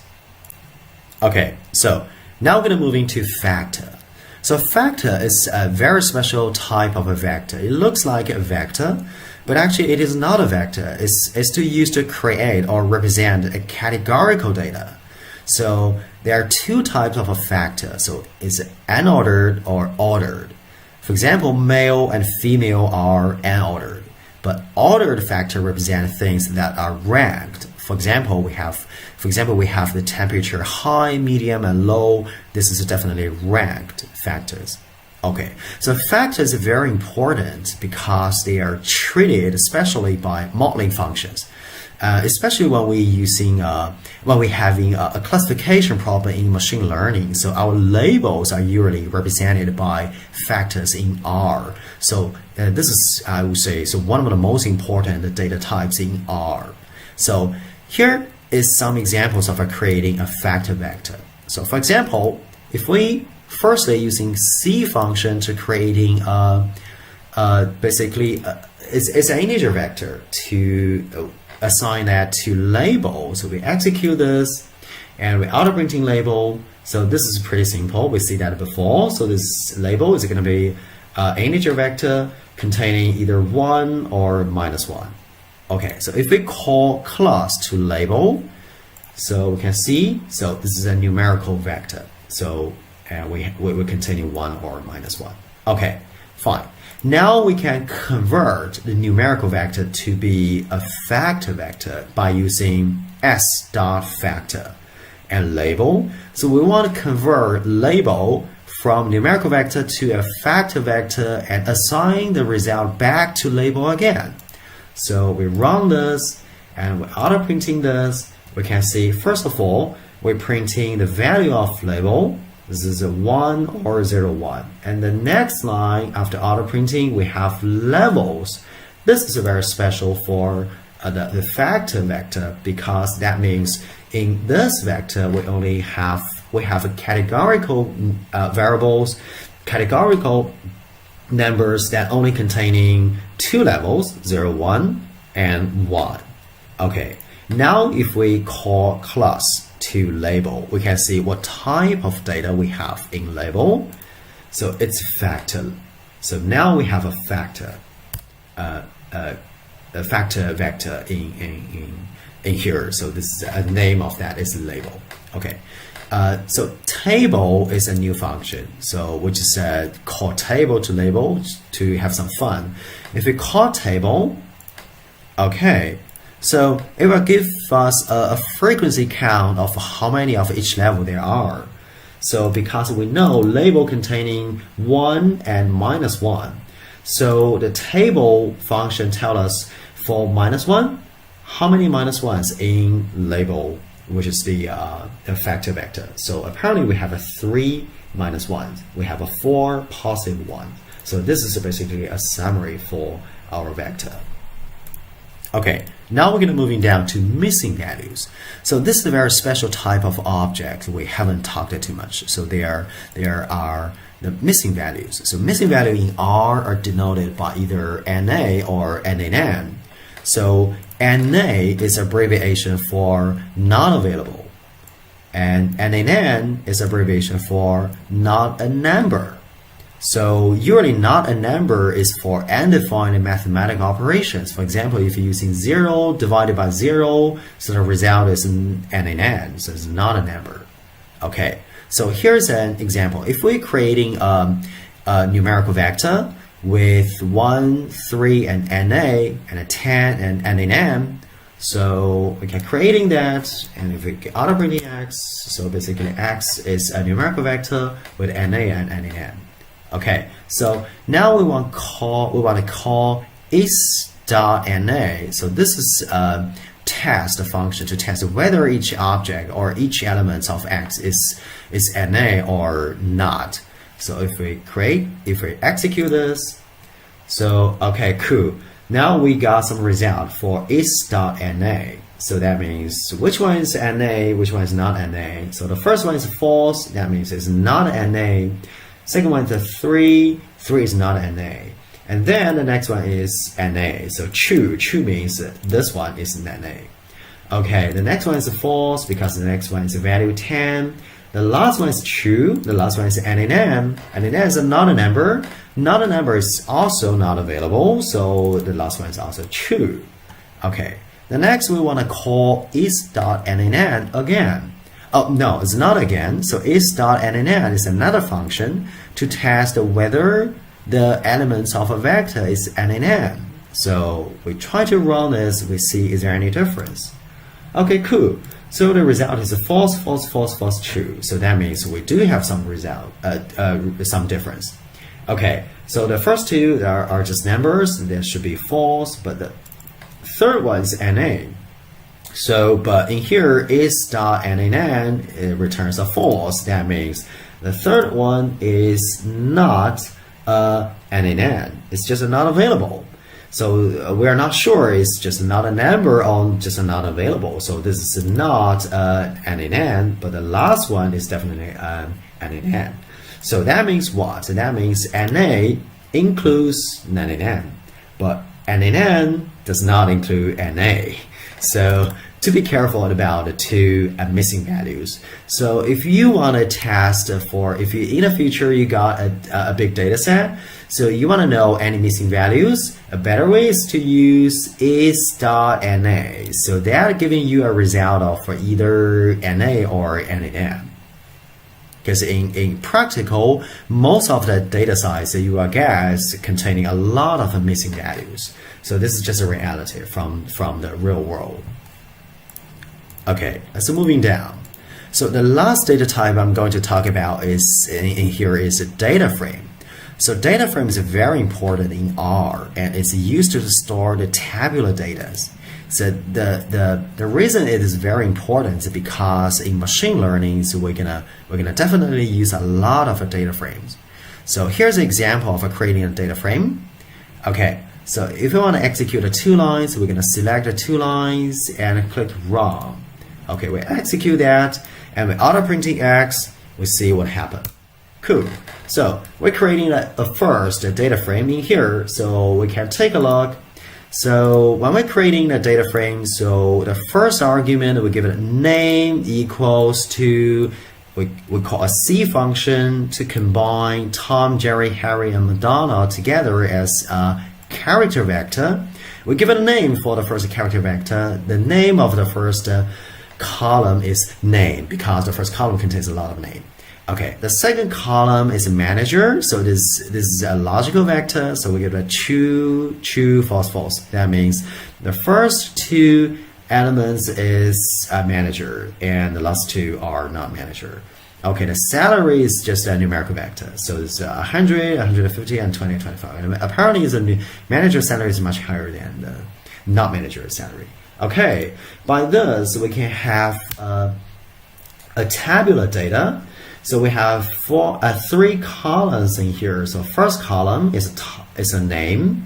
Okay, so now we're going to move into factor. So factor is a very special type of a vector. It looks like a vector, but actually it is not a vector. It's used to create or represent a categorical data. So there are 2 types of a factor. So it's unordered or ordered. For example, male and female are unordered, but ordered factor represent things that are ranked. For example, we have the temperature high, medium, and low. This is definitely ranked factors. Okay, so factors are very important because they are treated especially by modeling functions. Especially when we're having a classification problem in machine learning. So our labels are usually represented by factors in R. So this is, I would say, so one of the most important data types in R. So here is some examples of creating a factor vector. So for example, if we firstly using C function to creating basically it's an integer vector to assign that to label. So we execute this and we auto printing label. So this is pretty simple. We see that before. So this label is going to be an integer vector containing either 1 or -1. Okay, so if we call class to label, so we can see, so this is a numerical vector. So we're containing 1 or -1. Okay, fine. Now we can convert the numerical vector to be a factor vector by using s.factor and label. So we want to convert label from numerical vector to a factor vector and assign the result back to label again. So we run this and we're auto printing this. We can see, first of all, we're printing the value of label. This is a 1 or 0, 1. And the next line after auto printing, we have levels. This is very special for the factor vector because that means in this vector, we only have we have a categorical variables, categorical numbers that only containing two levels, 0, 1, and 1. Okay, now if we call class to label, we can see what type of data we have in label. So it's factor. So now we have a factor, a factor vector in here. So this is a name of that is label. Okay. So table is a new function. So we just call table to label to have some fun. If we call table, okay, so it will give us a frequency count of how many of each level there are. So because we know label containing 1 and -1, so the table function tells us for -1, how many -1s in label, which is the factor vector. So apparently we have a 3 -1. We have a 4 +1. So this is basically a summary for our vector. Okay, now we're going to moving down to missing values. So this is a very special type of object. We haven't talked it too much. So there are the missing values. So missing value in R are denoted by either NA or NaN. So NA is abbreviation for not available, and NaN is abbreviation for not a number. So usually not a number is for undefined mathematical operations. For example, if you're using 0 divided by 0, so the result is NaN, so it's not a number. Okay, so here's an example. If we're creating a numerical vector with 1, 3, and NA, and a 10 and NaN, so we can creating that, and if we auto bring X, so basically X is a numerical vector with NA and NaN. Okay, so now we want to call is.NA. So this is a test function to test whether each object or each element of X is NA or not. So if we execute this, so okay, cool. Now we got some result for is.NA. So that means which one is NA, which one is not NA. So the first one is false, that means it's not NA. Second one is a 3, 3 is not NA. And then the next one is NA. So true means this one is NA. Okay, the next one is false because the next one is value 10. The last one is true. The last one is NaN. NaN is not a number. Not a number is also not available. So the last one is also true. Okay, the next we want to call is.NaN again. Oh, no, it's not again. So is.NaN is another function to test whether the elements of a vector is NaN. So we try to run this, we see is there any difference. Okay, cool. So the result is a false, false, false, false, true. So that means we do have some result, some difference. Okay, so the first two are just numbers. There should be false, but the third one is NA. So, but in here is.NaN, it returns a false. That means the third one is not NaN. It's just not available. So we're not sure it's just not a number or just not available. So this is not NaN, but the last one is definitely NaN. So that means what? So that means Na includes NaN, but NaN does not include Na. So to be careful about the two missing values. So if you want to test for, if you in the future you got a big data set, so you want to know any missing values, a better way is to use is.Na. So they're giving you a result of for either Na or NaN. Because in practical, most of the data size that you will get is containing a lot of missing values. So this is just a reality from the real world. Okay, so moving down. So the last data type I'm going to talk about is in here is a data frame. So data frame is very important in R, and it's used to store the tabular data. So the reason it is very important is because in machine learning, so we're gonna definitely use a lot of data frames. So here's an example of creating a data frame. Okay, so if we want to execute 2 lines, we're gonna select the 2 lines and click run. Okay, we execute that, And with auto printing X, we see what happened. Cool. So we're creating the first data frame in here, so we can take a look. So when we're creating the data frame, so the first argument, we give it a name equals to, we call a C function to combine Tom, Jerry, Harry, and Madonna together as a character vector. We give it a name for the first character vector. The name of the first column is name because the first column contains a lot of name. Okay, the second column is manager, so this is a logical vector, so we give it a true, false, false. That means the first two elements is a manager, and the last two are not manager. Okay, the salary is just a numerical vector, so it's 100, 150, and 20, 25. And apparently, the manager salary is much higher than the not manager salary. Okay, by this we can have a tabular data. So we have three columns in here. So first column is a name,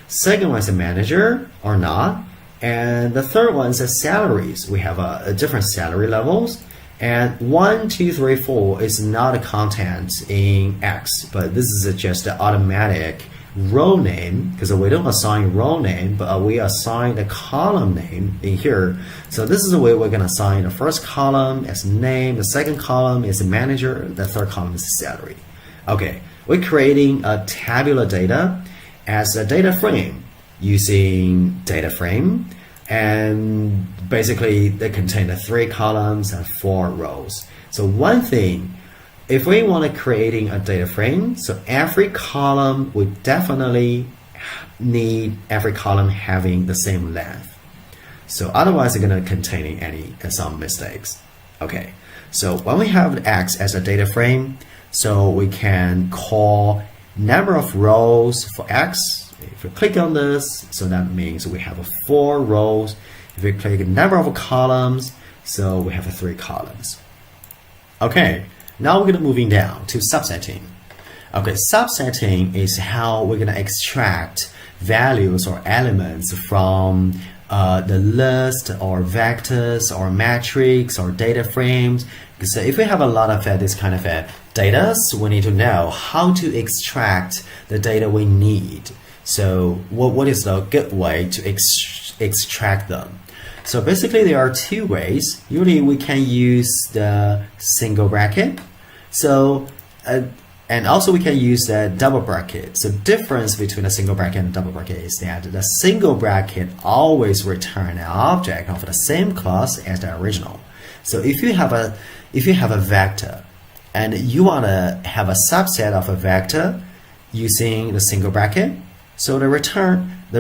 second one is a manager or not, and the third one is a salaries. We have a different salary levels, and 1, 2, 3, 4 is not a content in X, but this is just an automatic row name because we don't assign row name, but we assign the column name in here. So this is the way we're going to assign the first column as name, the second column is manager, the third column is salary. Okay, we're creating a tabular data as a data frame using data frame, and basically they contain the 3 columns and 4 rows. So one thing, if we want to creating a data frame, so every column we definitely need every column having the same length. So otherwise it's going to contain some mistakes. Okay, so when we have X as a data frame, so we can call number of rows for X. If we click on this, so that means we have 4 rows. If we click number of columns, so we have 3 columns. Okay. Now we're going to moving down to subsetting. Okay, subsetting is how we're going to extract values or elements from the list or vectors or matrix or data frames. Because if we have a lot of this kind of data, so we need to know how to extract the data we need. So what is the good way to extract them? So basically there are 2 ways. Usually we can use the single bracket. So and also we can use the double bracket. So difference between a single bracket and a double bracket is that the single bracket always return an object of the same class as the original. So if you have a vector and you want to have a subset of a vector using the single bracket, so the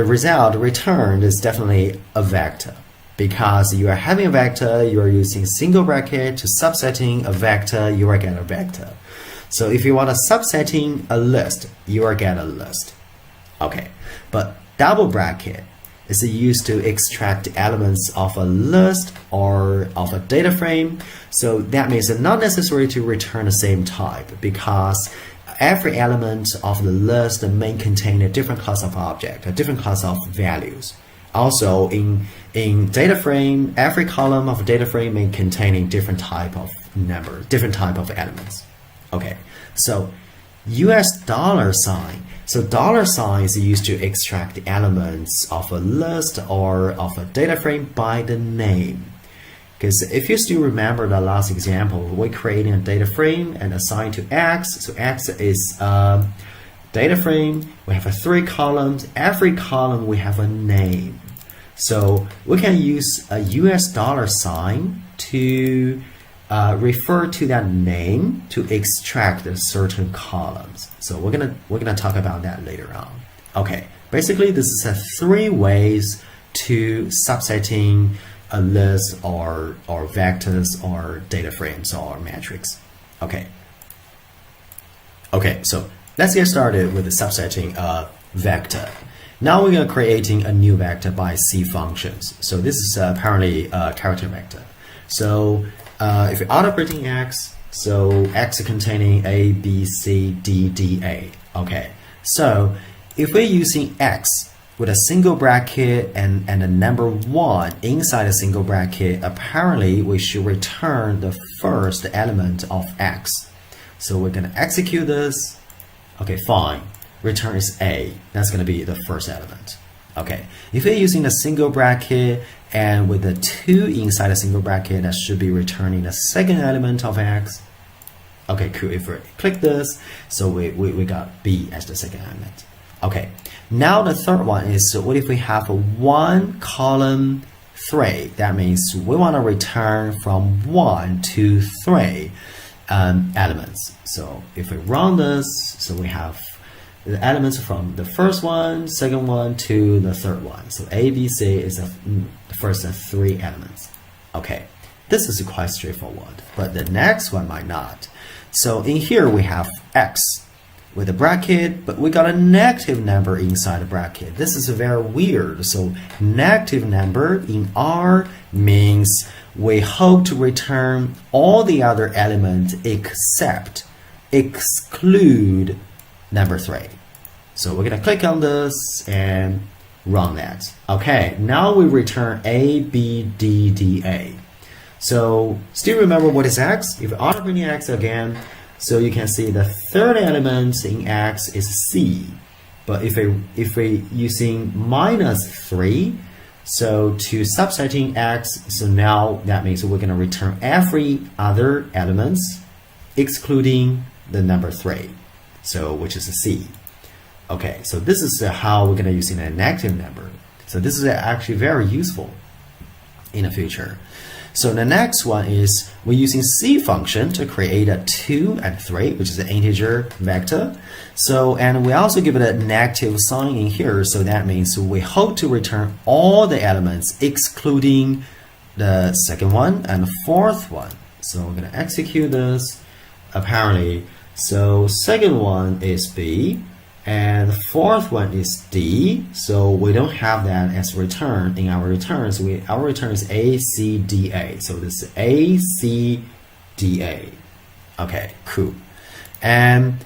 result returned is definitely a vector. Because you are having a vector, you are using single bracket to subsetting a vector, you are getting a vector. So if you want to subsetting a list, you are getting a list. Okay, but double bracket is used to extract elements of a list or of a data frame. So that means it's not necessary to return the same type because every element of the list may contain a different class of object, a different class of values. Also, in data frame, every column of a data frame may contain different type of number, different type of elements. Okay, so US dollar sign. So dollar sign is used to extract the elements of a list or of a data frame by the name. Because if you still remember the last example, we're creating a data frame and assign to X. So X is data frame. We have 3 columns. Every column we have a name. So we can use a US dollar sign to refer to that name to extract certain columns. So we're gonna talk about that later on. Okay, basically this is 3 ways to subsetting a list or vectors or data frames or matrix. Okay, so let's get started with the subsetting a vector. Now we're going to creating a new vector by C functions. So this is apparently a character vector. So if you're auto printing X, so X containing A, B, C, D, D, A. Okay, so if we're using X with a single bracket and the number 1 inside a single bracket, apparently we should return the first element of x. So we're going to execute this. Okay, fine. Return is A. That's going to be the first element. Okay, if you're using a single bracket and with the 2 inside a single bracket, that should be returning the second element of x. Okay, cool. If we click this, so we got B as the second element. Okay, now the third one is, so what if we have a 1 column 3? That means we want to return from 1 to 3 elements. So if we run this, so we have the elements from the first one, second one to the third one. So A, B, C is the first 3 elements. Okay, this is quite straightforward, but the next one might not. So in here we have x with a bracket, but we got a negative number inside the bracket. This is very weird. So negative number in R means we hope to return all the other elements except exclude number 3. So we're gonna click on this and run that. Okay, now we return A, B, D, D, A. So still remember what is x? If auto printing x again, so you can see the third element in x is C. But if we using -3, so to subsetting x, so now that means we're going to return every other elements excluding the number 3, so which is a C. Okay, so this is how we're going to use in a negative number. So this is actually very useful in the future. So the next one is we're using C function to create a 2 and 3, which is an integer vector. So, and we also give it a negative sign in here. So that means we hope to return all the elements excluding the second one and the fourth one. So we're going to execute this. Apparently, so second one is B. And the fourth one is D, so we don't have that as return in our return. So our return is A, C, D, A. So this is A, C, D, A. Okay, cool. And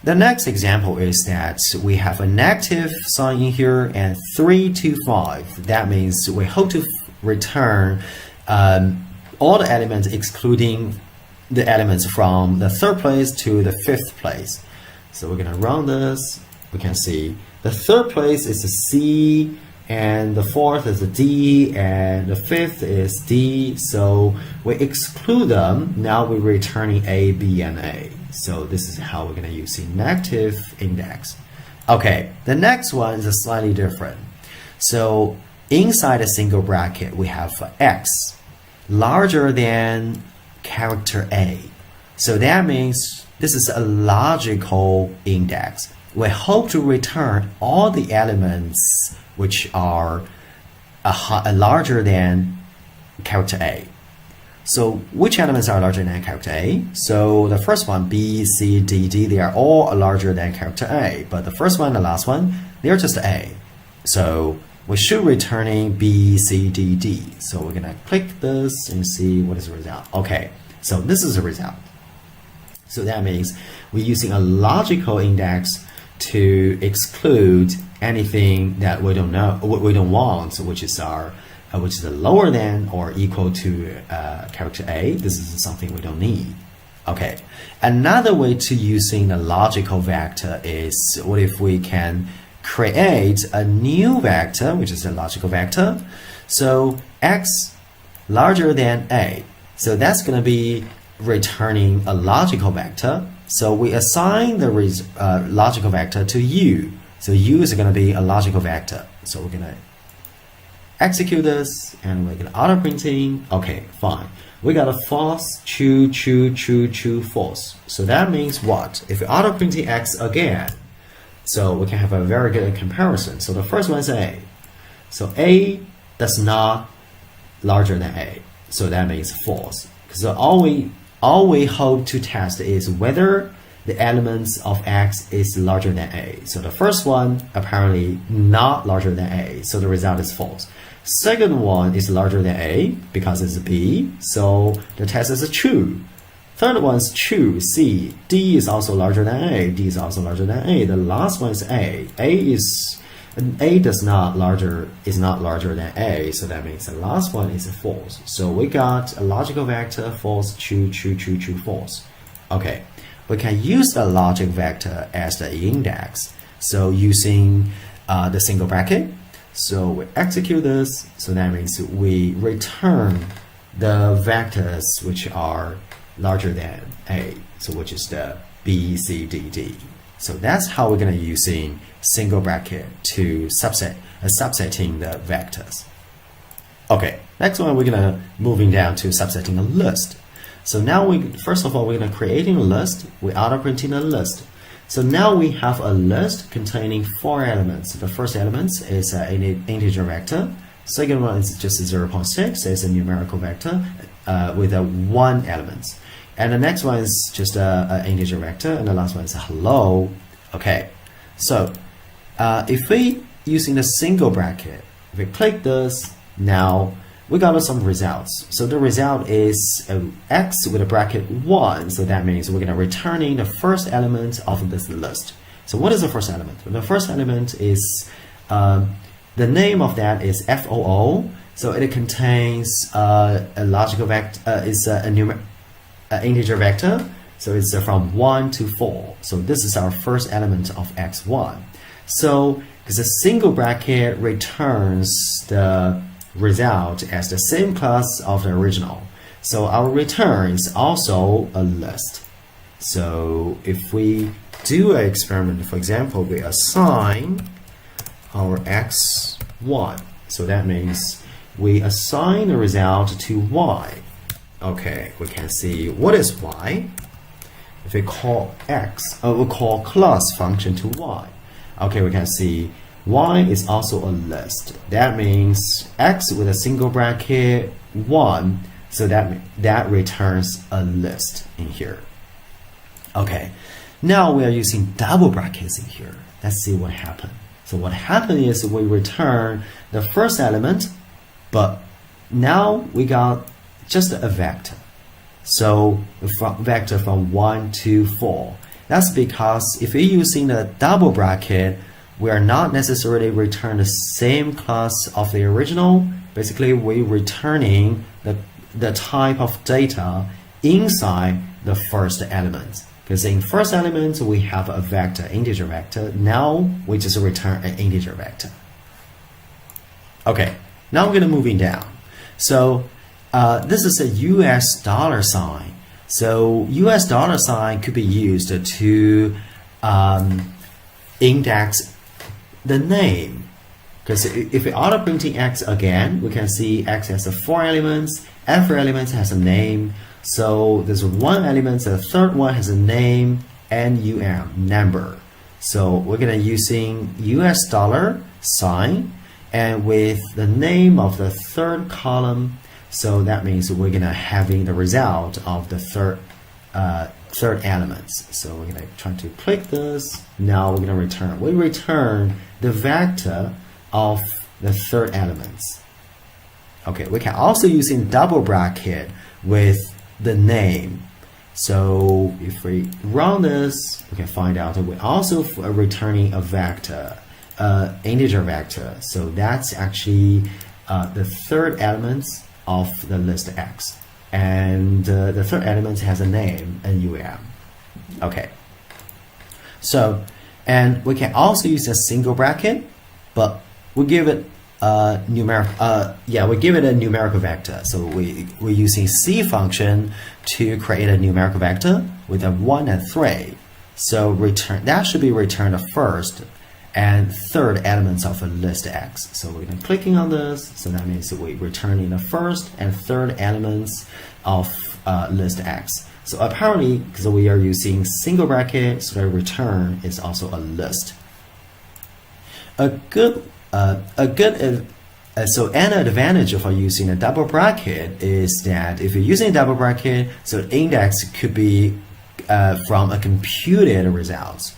the next example is that we have a negative sign in here and 3 to 5. That means we hope to return all the elements excluding the elements from the 3rd place to the 5th place. So we're going to run this. We can see the 3rd place is a C, and the 4th is a D, and the 5th is D. So we exclude them. Now we're returning A, B, and A. So this is how we're going to use the negative index. Okay, the next one is slightly different. So inside a single bracket, we have x larger than character A. So that means this is a logical index. We hope to return all the elements which are larger than character A. So which elements are larger than character A? So the first one, B, C, D, D, they are all larger than character A. But the first one and the last one, they're just A. So we should returning B, C, D, D. So we're gonna click this and see what is the result. Okay, so this is the result. So that means we're using a logical index to exclude anything that we don't know, we don't want, which is lower than or equal to character A. This is something we don't need. Okay. Another way to using a logical vector is what if we can create a new vector, which is a logical vector. So x larger than A. So that's going to be returning a logical vector. So we assign the logical vector to U. So U is going to be a logical vector. So we're going to execute this and we're going to auto printing. Okay, fine. We got a false, true, true, true, true, false. So that means what? If we auto printing X again, so we can have a very good comparison. So the first one is A. So A does not larger than A. So that means false. So all we hope to test is whether the elements of X is larger than A. So the first one apparently not larger than A. So the result is false. Second one is larger than A because it's B. So the test is true. Third one is true, C. D is also larger than A. D is also larger than A. The last one is A. A is And A is not larger than A, so that means the last one is false. So we got a logical vector false, true, true, true, true, false. Okay, we can use the logic vector as the index. So using the single bracket, so we execute this. So that means we return the vectors which are larger than A, so which is the B, C, D, D. So that's how we're going to using single bracket to subsetting the vectors. Okay, next one we're going to moving down to subsetting a list. So now first of all we're going to creating a list. We auto printing a list. So now we have a list containing 4 elements. The first element is an integer vector. Second one is just 0.6. It's a numerical vector with a 1 element. And the next one is just an integer vector, and the last one is a hello. Okay, so if we using the single bracket, if we click this, now we got some results. So the result is x with a bracket 1. So that means we're going to returning the first element of this list. So what is the first element? The first element is the name of that is FOO. So it contains a logical vector, is integer vector, so it's from 1 to 4. So this is our first element of x1. So because a single bracket returns the result as the same class of the original, so our return is also a list. So if we do an experiment, for example, we assign our x1, so that means we assign the result to y. Okay, we can see what is y. If we call x, we call class function to y. Okay, we can see y is also a list. That means x with a single bracket 1, so that returns a list in here. Okay, now we are using double brackets in here. Let's see what happened. So what happened is we return the first element, but now we got just a vector. So vector from 1 to 4. That's because if we're using the double bracket, we are not necessarily return the same class of the original. Basically, we're returning the type of data inside the first element. Because in first element, we have a vector, integer vector. Now, we just return an integer vector. Okay, now we're going to moving down. So this is a US dollar sign. So US dollar sign could be used to index the name. Because if we auto printing X again, we can see X has 4 elements. Every element has a name. So there's one element, the third one has a name, NUM, number. So we're gonna using US dollar sign and with the name of the third column. So that means we're gonna having the result of the third elements. So we're gonna try to click this. Now we're gonna return. We return the vector of the third elements. Okay, we can also use in double bracket with the name. So if we run this, we can find out that we're also returning a vector, integer vector. So that's actually the third element of the list X, and the third element has a name, NUM. Okay. So, and we can also use a single bracket, but we give it a numerical vector. So we're using C function to create a numerical vector with a 1 and 3. So that should be returned the first and third elements of a list X. So we're going to clicking on this. So that means we're returning the first and third elements of list X. So apparently, because we are using single bracket, so the return is also a list. So an advantage of using a double bracket is that if you're using a double bracket, so the index could be from a computed results.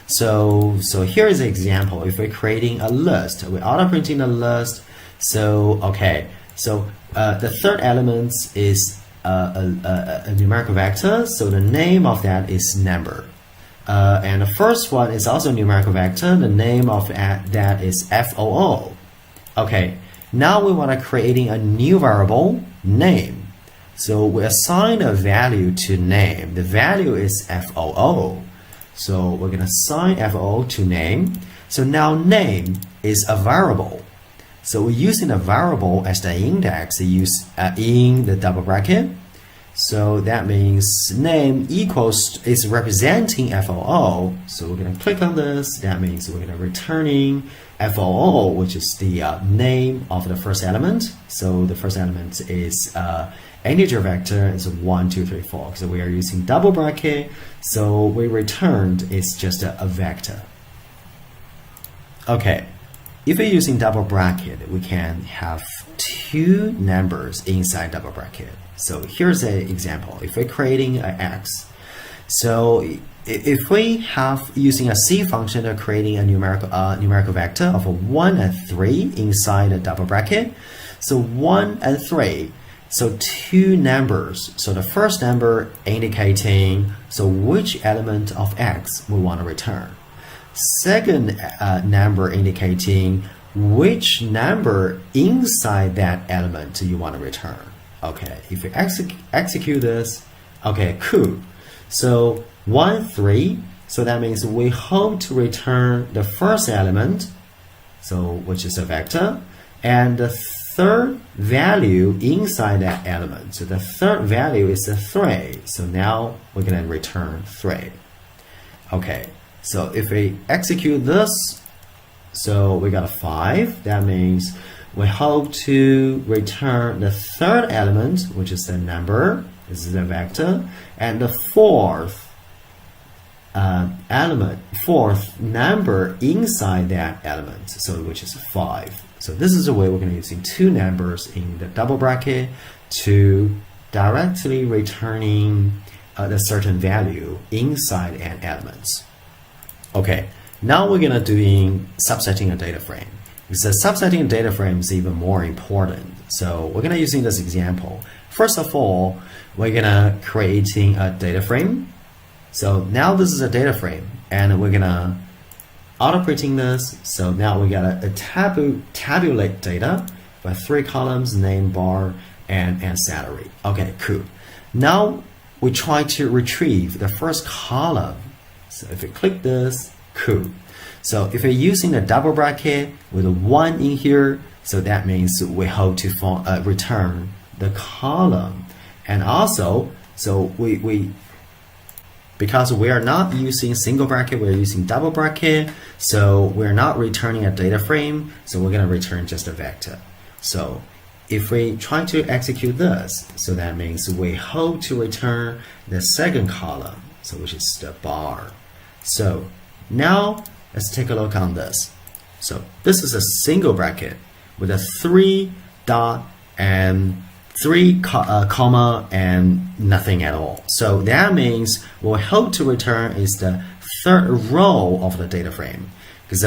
So here is an example. If we're creating a list, we're auto printing a list. So okay, so the third element is a numerical vector. So the name of that is number. And the first one is also a numerical vector. The name of that is FOO. Okay, now we want to creating a new variable, name. So we assign a value to name. The value is FOO. So we're going to assign FOO to name. So now name is a variable. So we're using a variable as the index in the double bracket. So that means name is representing FOO. So we're going to click on this. That means we're going to returning FOO, which is the name of the first element. So the first element is integer vector is 1, 2, 3, 4. So we are using double bracket. So we returned is just a vector. Okay. If we're using double bracket, we can have two numbers inside double bracket. So here's an example. If we're creating an X, so if we have using a C function of creating a numerical vector of a 1 and 3 inside a double bracket, so 1 and 3, so two numbers. So the first number indicating so which element of X we want to return. Second number indicating which number inside that element you want to return. Okay, if we execute this, okay, cool. So 1, 3, so that means we hope to return the first element, so which is a vector, and the third value inside that element. So the third value is a 3. So now we're going to return 3. Okay, so if we execute this, so we got a 5. That means we hope to return the third element, which is the number, this is the vector, and the fourth number inside that element, so which is 5. So this is the way we're going to be using two numbers in the double bracket to directly returning the certain value inside an element. Okay, now we're going to doing subsetting a data frame. Because subsetting a data frame is even more important. So we're going to using this example. First of all, we're going to creating a data frame. So now this is a data frame, and we're going to auto printing this. So now we got a tabulate data with 3 columns, name, bar, and salary. Okay, cool. Now we try to retrieve the first column. So if we click this, cool. So if you're using a double bracket with a 1 in here, so that means we hope to return the column. And also, so because we are not using single bracket, we're using double bracket, so we're not returning a data frame, so we're going to return just a vector. So if we try to execute this, so that means we hope to return the second column, so which is the bar. So now let's take a look on this. So this is a single bracket with a 3 dot and 3 comma and nothing at all. So that means what we hope to return is the third row of the data frame. Because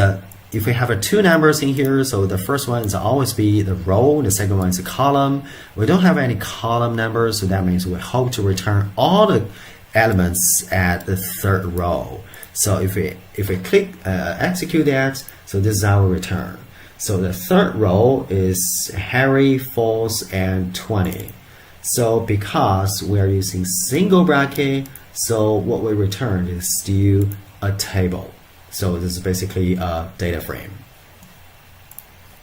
if we have 2 numbers in here, so the first one is always be the row, the second one is a column. We don't have any column numbers, so that means we hope to return all the elements at the third row. So if we click execute that, so this is our return. So the third row is Harry, false, and 20. So because we are using single bracket, so what we return is still a table. So this is basically a data frame.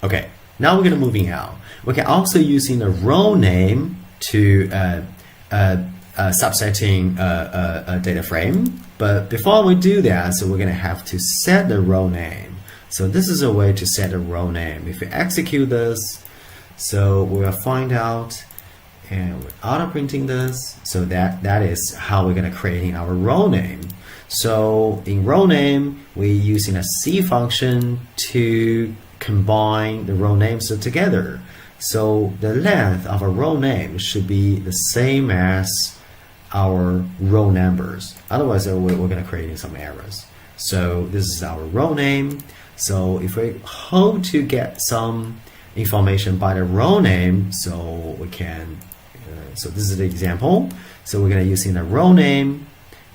Okay, now we're gonna moving out. We can also using the row name to subsetting a data frame. But before we do that, so we're gonna have to set the row name. So this is a way to set a row name. If we execute this, so we'll find out, and we're auto printing this. So that is how we're gonna create our row name. So in row name, we're using a C function to combine the row names together. So the length of a row name should be the same as our row numbers. Otherwise, we're going to create some errors. So this is our row name. So if we hope to get some information by the row name, so we can, so this is the example. So we're going to use in the row name,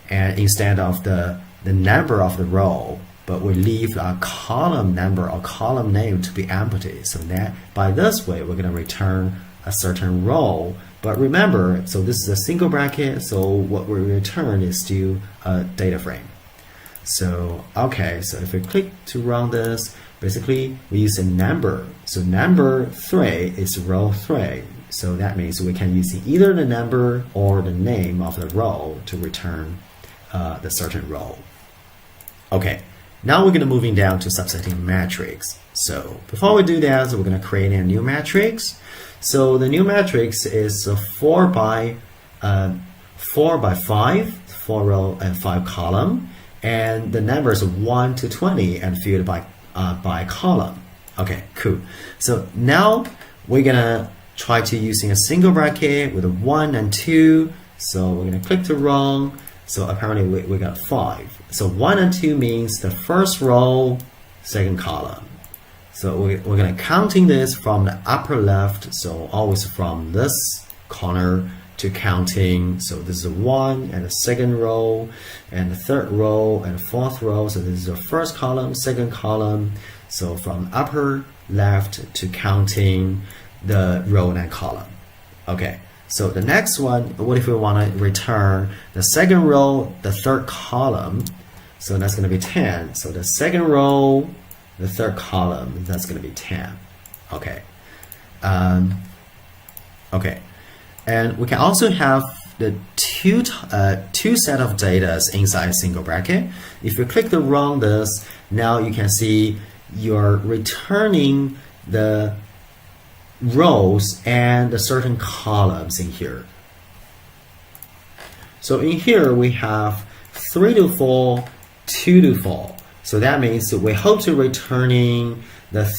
and instead of the the number of the row, but we leave a column number or column name to be empty. So that by this way, we're going to return a certain row. But remember, so this is a single bracket, so what we return is still a data frame. So, okay, so if we click to run this, basically we use a number. So number 3 is row 3. So that means we can use either the number or the name of the row to return the certain row. Okay, now we're going to moving down to subsetting matrix. So before we do that, we're going to create a new matrix. So the new matrix is a 4 by 5, 4 row and 5 column, and the numbers 1 to 20 and filled by column. Okay, cool. So now we're gonna try to using a single bracket with a 1 and 2. So we're gonna click to run. So apparently we got 5. So 1 and 2 means the first row, second column. So we're going to counting this from the upper left, so always from this corner to counting. So this is 1 and the second row and the third row and the fourth row. So this is the first column, second column. So from upper left to counting the row and column. Okay, so the next one, what if we want to return the second row, the third column? So that's going to be 10. So the second row, the third column, that's going to be 10. Okay. Okay. And we can also have the two set of data inside a single bracket. If you click to run this, now you can see you're returning the rows and the certain columns in here. So in here we have 3 to 4, 2 to 4. So that means we hope to returning the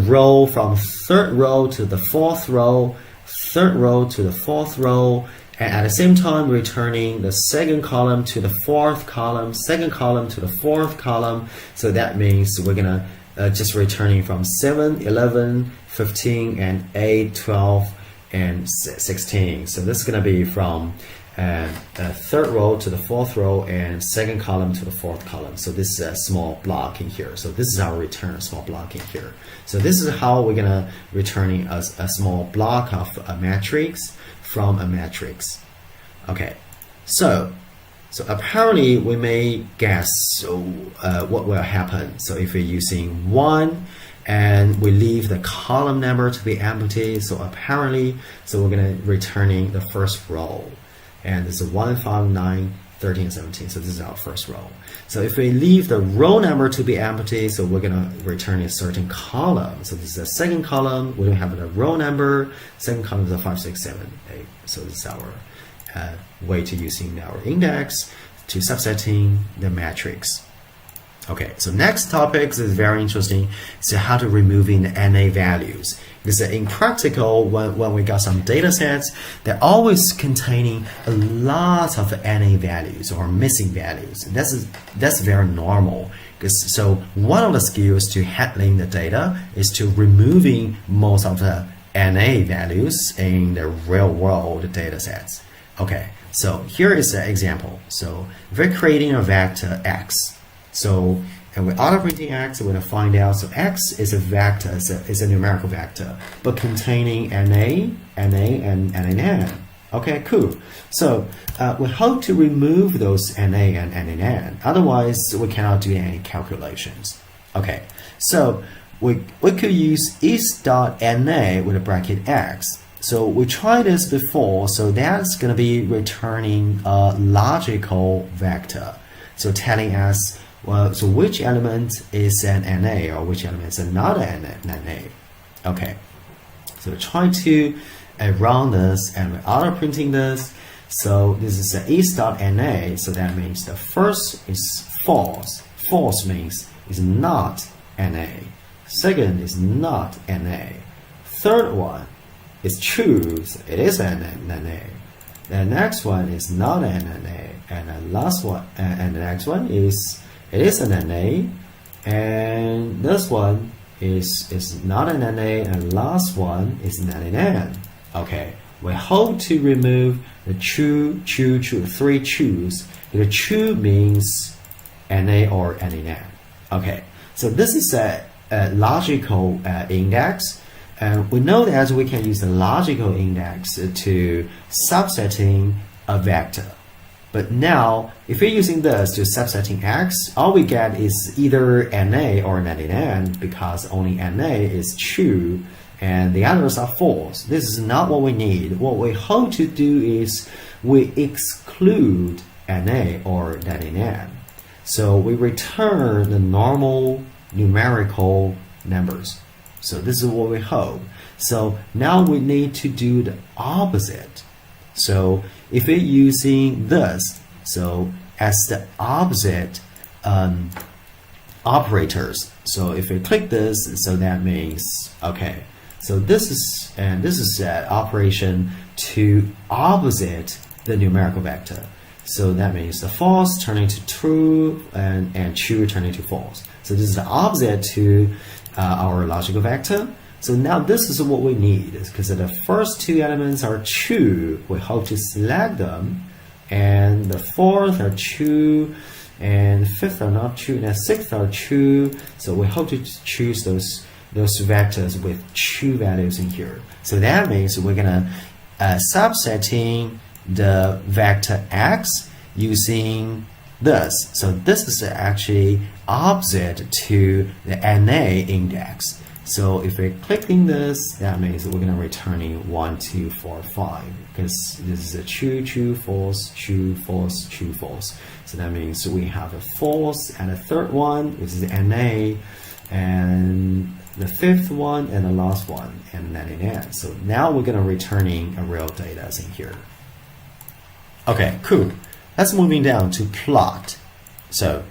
row from third row to the fourth row, third row to the fourth row, and at the same time returning the second column to the fourth column, second column to the fourth column. So that means we're gonna just returning from 7, 11, 15, and 8, 12, and 16. So this is gonna be from third row to the fourth row and second column to the fourth column. So this is a small block in here. So this is our return small block in here. So this is how we're gonna returning a small block of a matrix from a matrix. Okay, so apparently we may guess what will happen. So if we're using 1 and we leave the column number to be empty, so apparently, so we're gonna returning the first row. And this is 1, 5, 9, 13, 17. So this is our first row. So if we leave the row number to be empty, so we're gonna return a certain column. So this is the second column. We don't have the row number. Second column is a 5, 6, 7, 8. So this is our way to using our index to subsetting the matrix. Okay, so next topic is very interesting. So how to removing the NA values. Because in practical, when we got some data sets, they're always containing a lot of NA values or missing values. That's very normal. Because so one of the skills to handling the data is to removing most of the NA values in the real world data sets. Okay, so here is an example. So if we're creating a vector X, so and with auto printing X, we're going to find out. So X is a vector, is a numerical vector, but containing NA, and NaN. Okay, cool. So we hope to remove those NA and NaN. Otherwise, we cannot do any calculations. Okay, so we could use is.NA with a bracket X. So we tried this before. So that's going to be returning a logical vector. So telling us, well, so which element is an NA or which element is not an NA? Okay, so try to run this and we're auto printing this. So this is a is.NA, so that means the first is false. False means is not NA. Second is not NA. Third one is true, so it is an NA. The next one is not an NA, and the last one, and the next one is it is an NA, and this one is not an NA, and last one is an NaN. Okay, we hope to remove the true, 3 trues. The true means NA or NaN. Okay, so this is a logical index. And we know that we can use the logical index to subsetting a vector. But now, if we're using this to subsetting X, all we get is either NA or NaN, because only NA is true and the others are false. This is not what we need. What we hope to do is we exclude NA or NaN. So we return the normal numerical numbers. So this is what we hope. So now we need to do the opposite. So if we're using this, so as the opposite operators, so if we click this, so that means, okay, so this is an operation to opposite the numerical vector. So that means the false turning to true and true turning to false. So this is the opposite to our logical vector. So now this is what we need, because the first 2 elements are true. We hope to select them, and the fourth are true, and fifth are not true, and the sixth are true. So we hope to choose those vectors with true values in here. So that means we're gonna subsetting the vector X using this. So this is actually opposite to the NA index. So if we're clicking this, that means we're going to returning 1, 2, 4, 5, because this is a true, true, false, true, false, true, false. So that means we have a false and a third one, which is NA, and the fifth one and the last one, and NaN. So now we're going to returning a real data in here. Okay, cool. Let's moving down to plot. So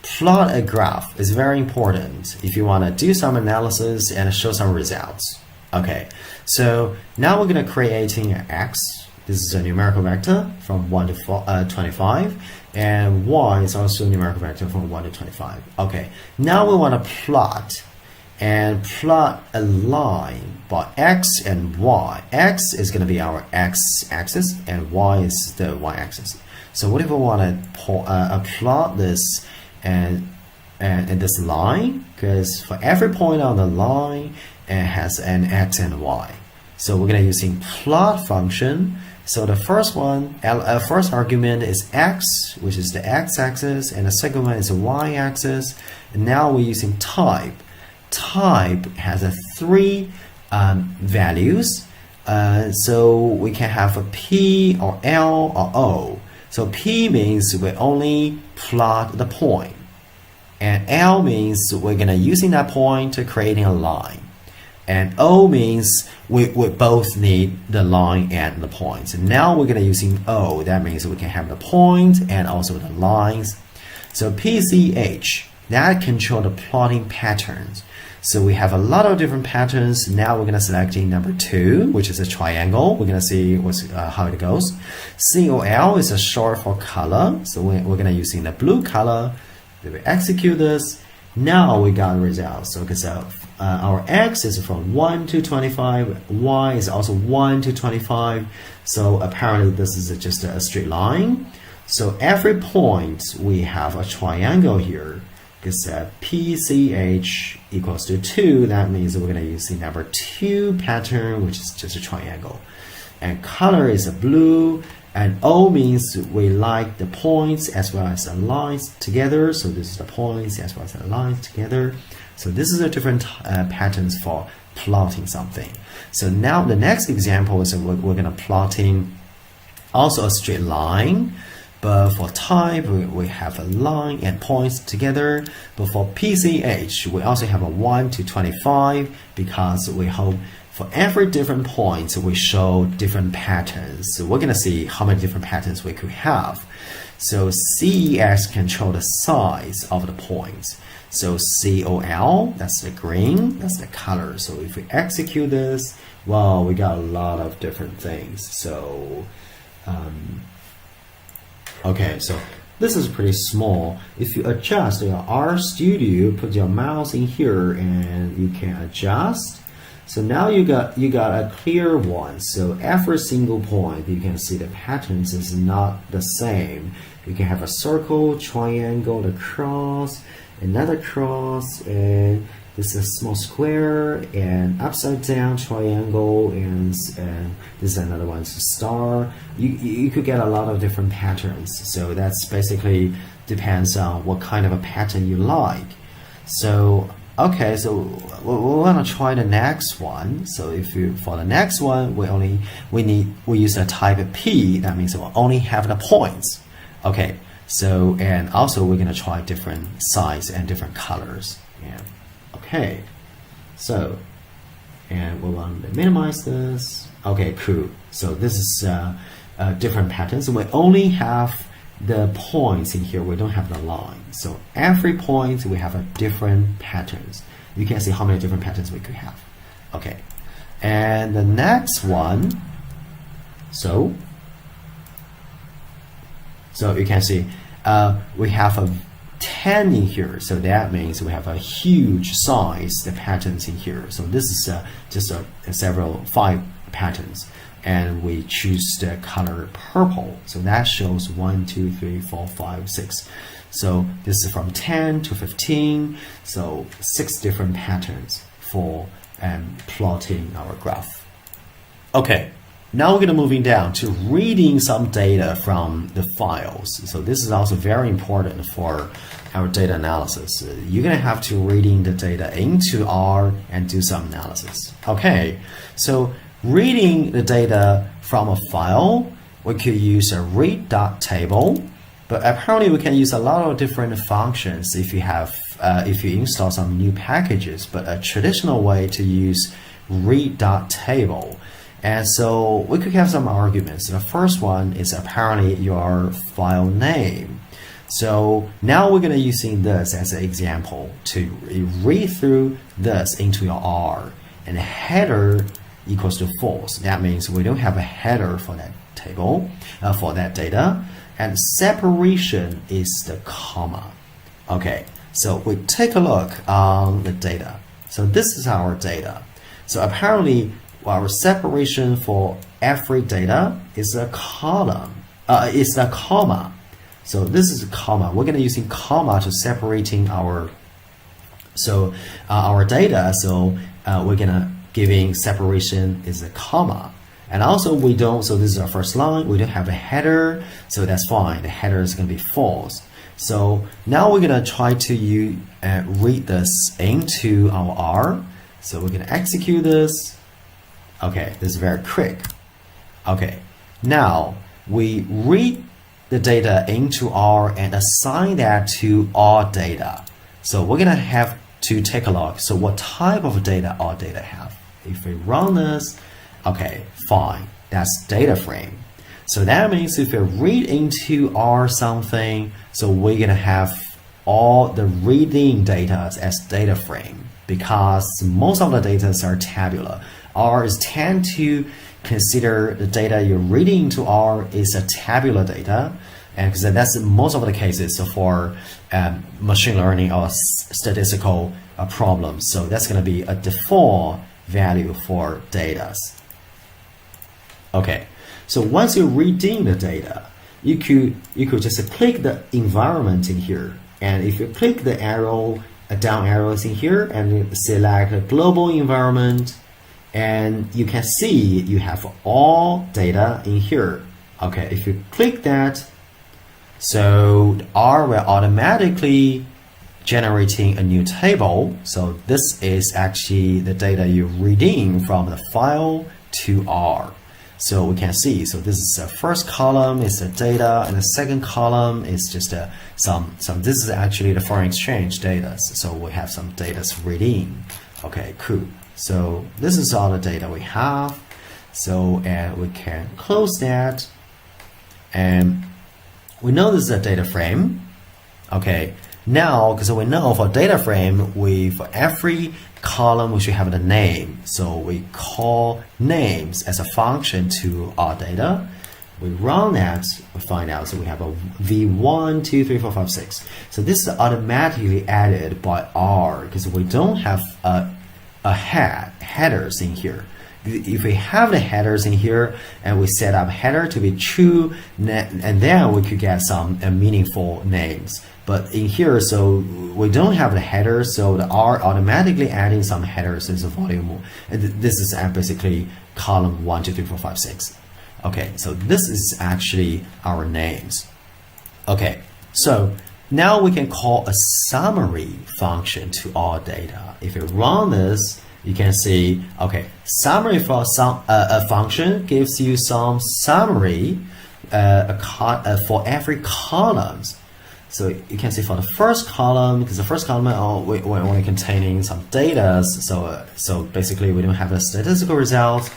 plot a graph is very important if you want to do some analysis and show some results. Okay, so now we're going to creating an X. This is a numerical vector from 1 to 25, and Y is also a numerical vector from 1 to 25. Okay, now we want to plot a line by X and Y. X is going to be our X-axis and Y is the Y-axis. So what if we want to plot this and this line? Because for every point on the line, it has an X and Y. So we're going to using plot function. So the first one, first argument is X, which is the X-axis, and the second one is the Y-axis. And now we're using type. Type has 3 values, so we can have a P or L or O. So P means we only plot the point, and L means we're gonna using that point to creating a line, and O means we both need the line and the points. And now we're gonna using O. That means we can have the point and also the lines. So PCH, that control the plotting patterns. So we have a lot of different patterns. Now we're going to selecting number 2, which is a triangle. We're going to see how it goes. COL is a short for color. So we're going to using the blue color. We execute this. Now we got results. So because our X is from 1 to 25, Y is also 1 to 25. So apparently this is just a straight line. So every point we have a triangle here. Because PCH equals to 2, that means we're going to use the number 2 pattern, which is just a triangle. And color is a blue, and O means we like the points as well as the lines together. So this is the points as well as the lines together. So this is a different patterns for plotting something. So now the next example is we're going to plotting also a straight line. But for type, we have a line and points together. But for PCH, we also have a 1 to 25 because we hope for every different point, we show different patterns. So we're going to see how many different patterns we could have. So CEX control the size of the points. So COL, that's the green, that's the color. So if we execute this, well, we got a lot of different things. So, okay, so this is pretty small. If you adjust your RStudio, put your mouse in here and you can adjust. So now you got a clear one. So every single point you can see the patterns is not the same. You can have a circle, triangle, the cross, another cross, and this is a small square, and upside down triangle, and this is another one, it's a star. You could get a lot of different patterns. So that's basically depends on what kind of a pattern you like. So okay, so we want to try the next one. So for the next one, we use a type P. That means we'll only have the points. Okay, so and also we're gonna try different size and different colors. Yeah. Okay, so and we want to minimize this. Okay, cool. So this is different patterns. We only have the points in here. We don't have the line. So every point we have a different patterns. You can see how many different patterns we could have. Okay, and the next one. So you can see we have a 10 in here, so that means we have a huge size the patterns in here. So this is just several 5 patterns, and we choose the color purple. So that shows 1, 2, 3, 4, 5, 6. So this is from 10 to 15. So 6 different patterns for plotting our graph. Okay. Now we're going to moving down to reading some data from the files. So this is also very important for our data analysis. You're going to have to reading the data into R and do some analysis. Okay, so reading the data from a file, we could use a read.table, but apparently we can use a lot of different functions if you have if you install some new packages. But a traditional way to use read.table. And so we could have some arguments. The first one is apparently your file name. So now we're going to using this as an example to read through this into your R, and header equals to false. That means we don't have a header for that table, for that data, and separation is the comma. Okay, so we take a look on the data. So this is our data. So apparently our separation for every data is a column, is a comma. So this is a comma. We're going to using comma to separating our our data. So we're gonna giving separation is a comma. And also we don't. So this is our first line. We don't have a header, so that's fine. The header is going to be false. So now we're gonna try to read this into our R. So we're gonna execute this. Okay, this is very quick. Okay, now we read the data into R and assign that to R data. So we're gonna have to take a look. So what type of data R data have? If we run this, okay, fine, that's data frame. So that means if we read into R something, so we're gonna have all the reading data as data frame, because most of the data are tabular. R is tend to consider the data you're reading into R is a tabular data, and because that's most of the cases for machine learning or statistical problems. So that's going to be a default value for data. Okay, so once you're reading the data, you could just click the environment in here, and if you click the arrow, down arrows in here, and select a global environment, and you can see you have all data in here. Okay, if you click that, so R will automatically generating a new table. So this is actually the data you're reading from the file to R. So we can see, so this is the first column is the data, and the second column is just some this is actually the foreign exchange data. So we have some data reading. Okay, cool. So this is all the data we have. So and we can close that, and we know this is a data frame. Okay, now because we know for data frame, for every column we should have the name. So we call names as a function to our data. We run that, we find out. So we have a V1, 2, 3, 4, 5, 6. So this is automatically added by R because we don't have headers in here. If we have the headers in here and we set up header to be true, and then we could get some meaningful names. But in here, so we don't have the header, so the R automatically adding some headers in the volume. And this is basically column 1, 2, 3, 4, 5, 6. Okay, so this is actually our names. Okay, so now we can call a summary function to all data. If you run this, you can see, okay, summary for a function gives you some summary for every columns. So you can see for the first column, because the first column we're only containing some data, so basically we don't have the statistical results.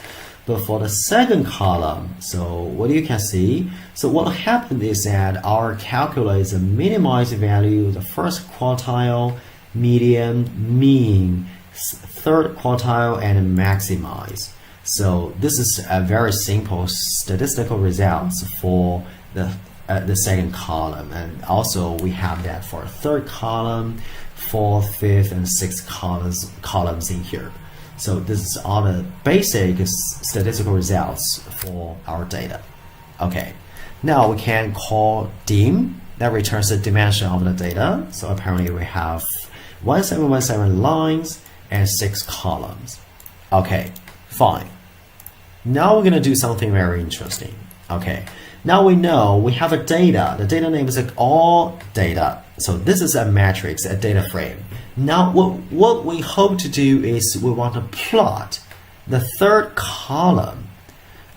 But for the second column, so what you can see, so what happened is that our calculates a minimized value, the first quartile, median, mean, third quartile, and maximize. So this is a very simple statistical results for the second column, and also we have that for third column, fourth, fifth, and sixth columns in here. So this is all the basic statistical results for our data. Okay, now we can call dim, that returns the dimension of the data. So apparently we have 1717 lines and 6 columns. Okay, fine. Now we're going to do something very interesting. Okay, now we know we have a data. The data name is all data. So this is a matrix, a data frame. Now what we hope to do is we want to plot the third column.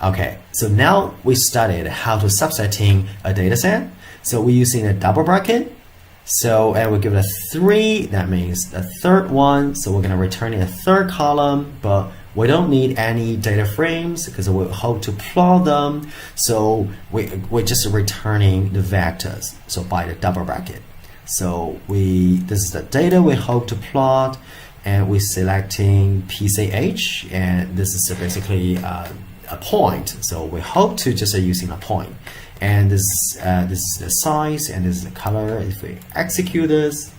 Okay, so now we studied how to subsetting a data set. So we're using a double bracket. So, and we give it a 3, that means the third one. So we're going to return a third column, but we don't need any data frames because we hope to plot them. So we're just returning the vectors. So by the double bracket. So this is the data we hope to plot, and we're selecting PCH, and this is basically a point. So we hope to just using a point. And this is the size, and this is the color. If we execute this,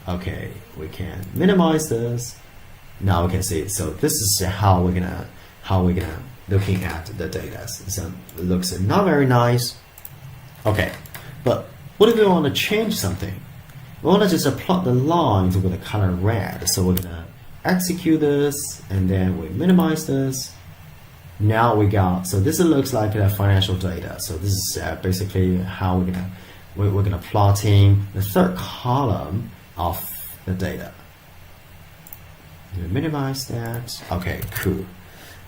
okay, we can minimize this. Now we can see. So this is how we're gonna looking at the data. So it looks not very nice. Okay, but what if we want to change something? We want to just plot the lines with the color red. So we're gonna execute this, and then we minimize this. Now we got, so this looks like the financial data. So this is basically how we're gonna plotting the third column of the data. Minimize that. Okay, cool.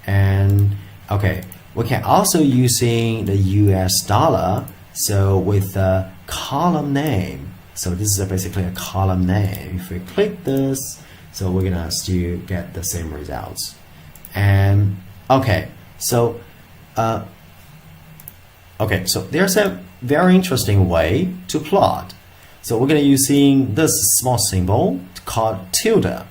And okay, we can also using the US dollar. So with the column name. So this is basically a column name. If we click this, so we're gonna still get the same results. And okay. So, okay, so there's a very interesting way to plot. So we're going to using this small symbol called tilde.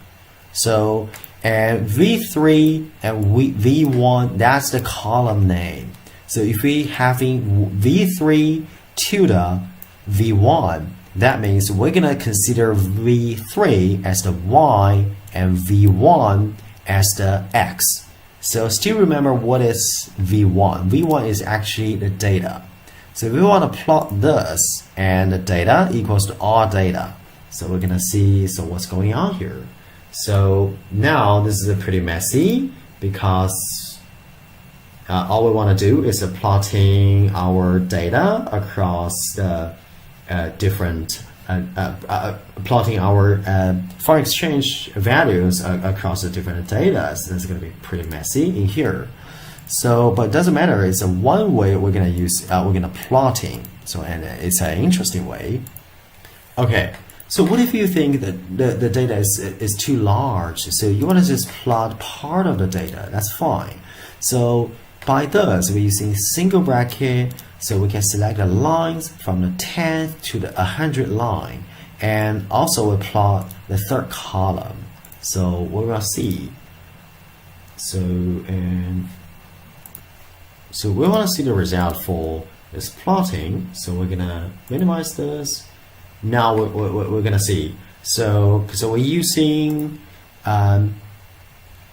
So, and V3 and V1, that's the column name. So if we having V3 tilde V1, that means we're going to consider V3 as the Y and V1 as the X. So still remember what is V1. V1 is actually the data. So if we want to plot this, and the data equals to all data. So we're going to see what's going on here. So now this is pretty messy because all we want to do is plotting our data across the different plotting our foreign exchange values across the different data. So it's going to be pretty messy in here. So, but it doesn't matter. It's one way we're going to use. We're going to plotting. So, and it's an interesting way. Okay. So, what if you think that the data is too large? So you want to just plot part of the data. That's fine. So by this, we're using single bracket. So we can select the lines from the 10th to the 100th line, and also we plot the third column. So we will see. So we want to see the result for this plotting. So we're gonna minimize this. Now we're gonna see. So we're using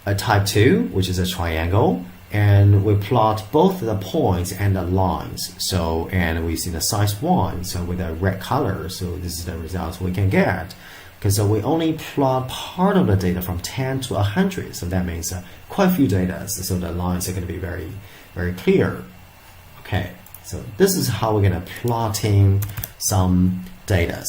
a type 2, which is a triangle, and we plot both the points and the lines. So, and we see the size 1, so with a red color, so this is the results we can get. Okay, so we only plot part of the data from 10 to 100, so that means quite a few data, so the lines are going to be very, very clear. Okay, so this is how we're going to plotting some data.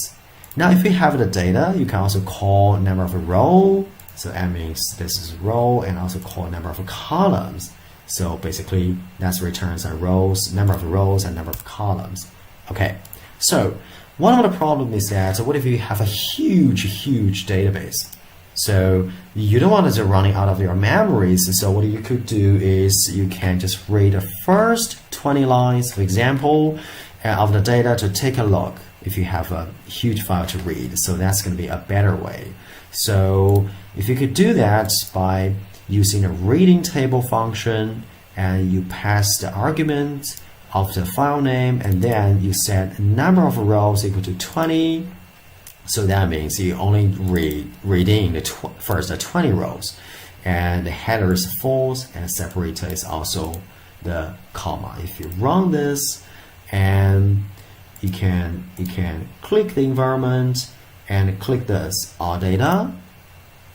Now, if you have the data, you can also call number of row. So that means this is row, and also call number of columns. So basically, that returns a rows, number of rows and number of columns. Okay, so one of the problems is that what if you have a huge database? So you don't want it to running out of your memories. So what you could do is you can just read the first 20 lines, for example, of the data to take a look if you have a huge file to read. So that's going to be a better way. So if you could do that by using a reading table function, and you pass the argument of the file name, and then you set number of rows equal to 20. So that means you only reading the first 20 rows, and the header is false, and separator is also the comma. If you run this, and you can click the environment and click this all data,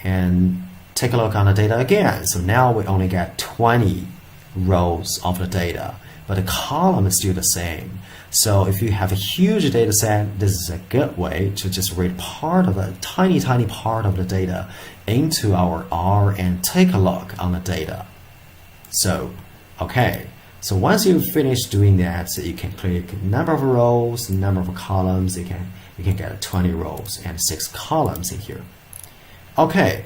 and take a look on the data again. So now we only get 20 rows of the data, but the column is still the same. So if you have a huge data set, this is a good way to just read part of a tiny part of the data into our R and take a look on the data. So, okay. So once you finish doing that, so you can click number of rows, number of columns. You can get 20 rows and 6 columns in here. Okay,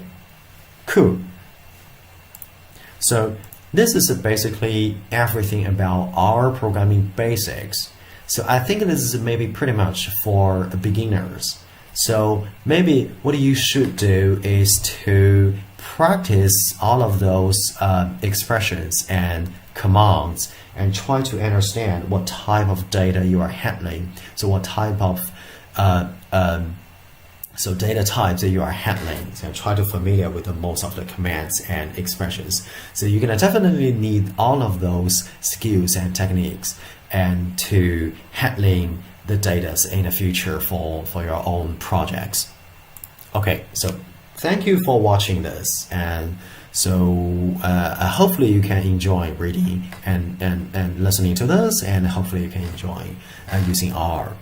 cool. So this is basically everything about our programming basics. So I think this is maybe pretty much for beginners. So maybe what you should do is to practice all of those expressions and commands and try to understand what type of data you are handling. So what type of data types that you are handling. So try to familiar with the most of the commands and expressions. So you're gonna definitely need all of those skills and techniques and to handling the data in the future for your own projects. Okay, so thank you for watching this, and so hopefully you can enjoy reading and listening to this, and hopefully you can enjoy using R.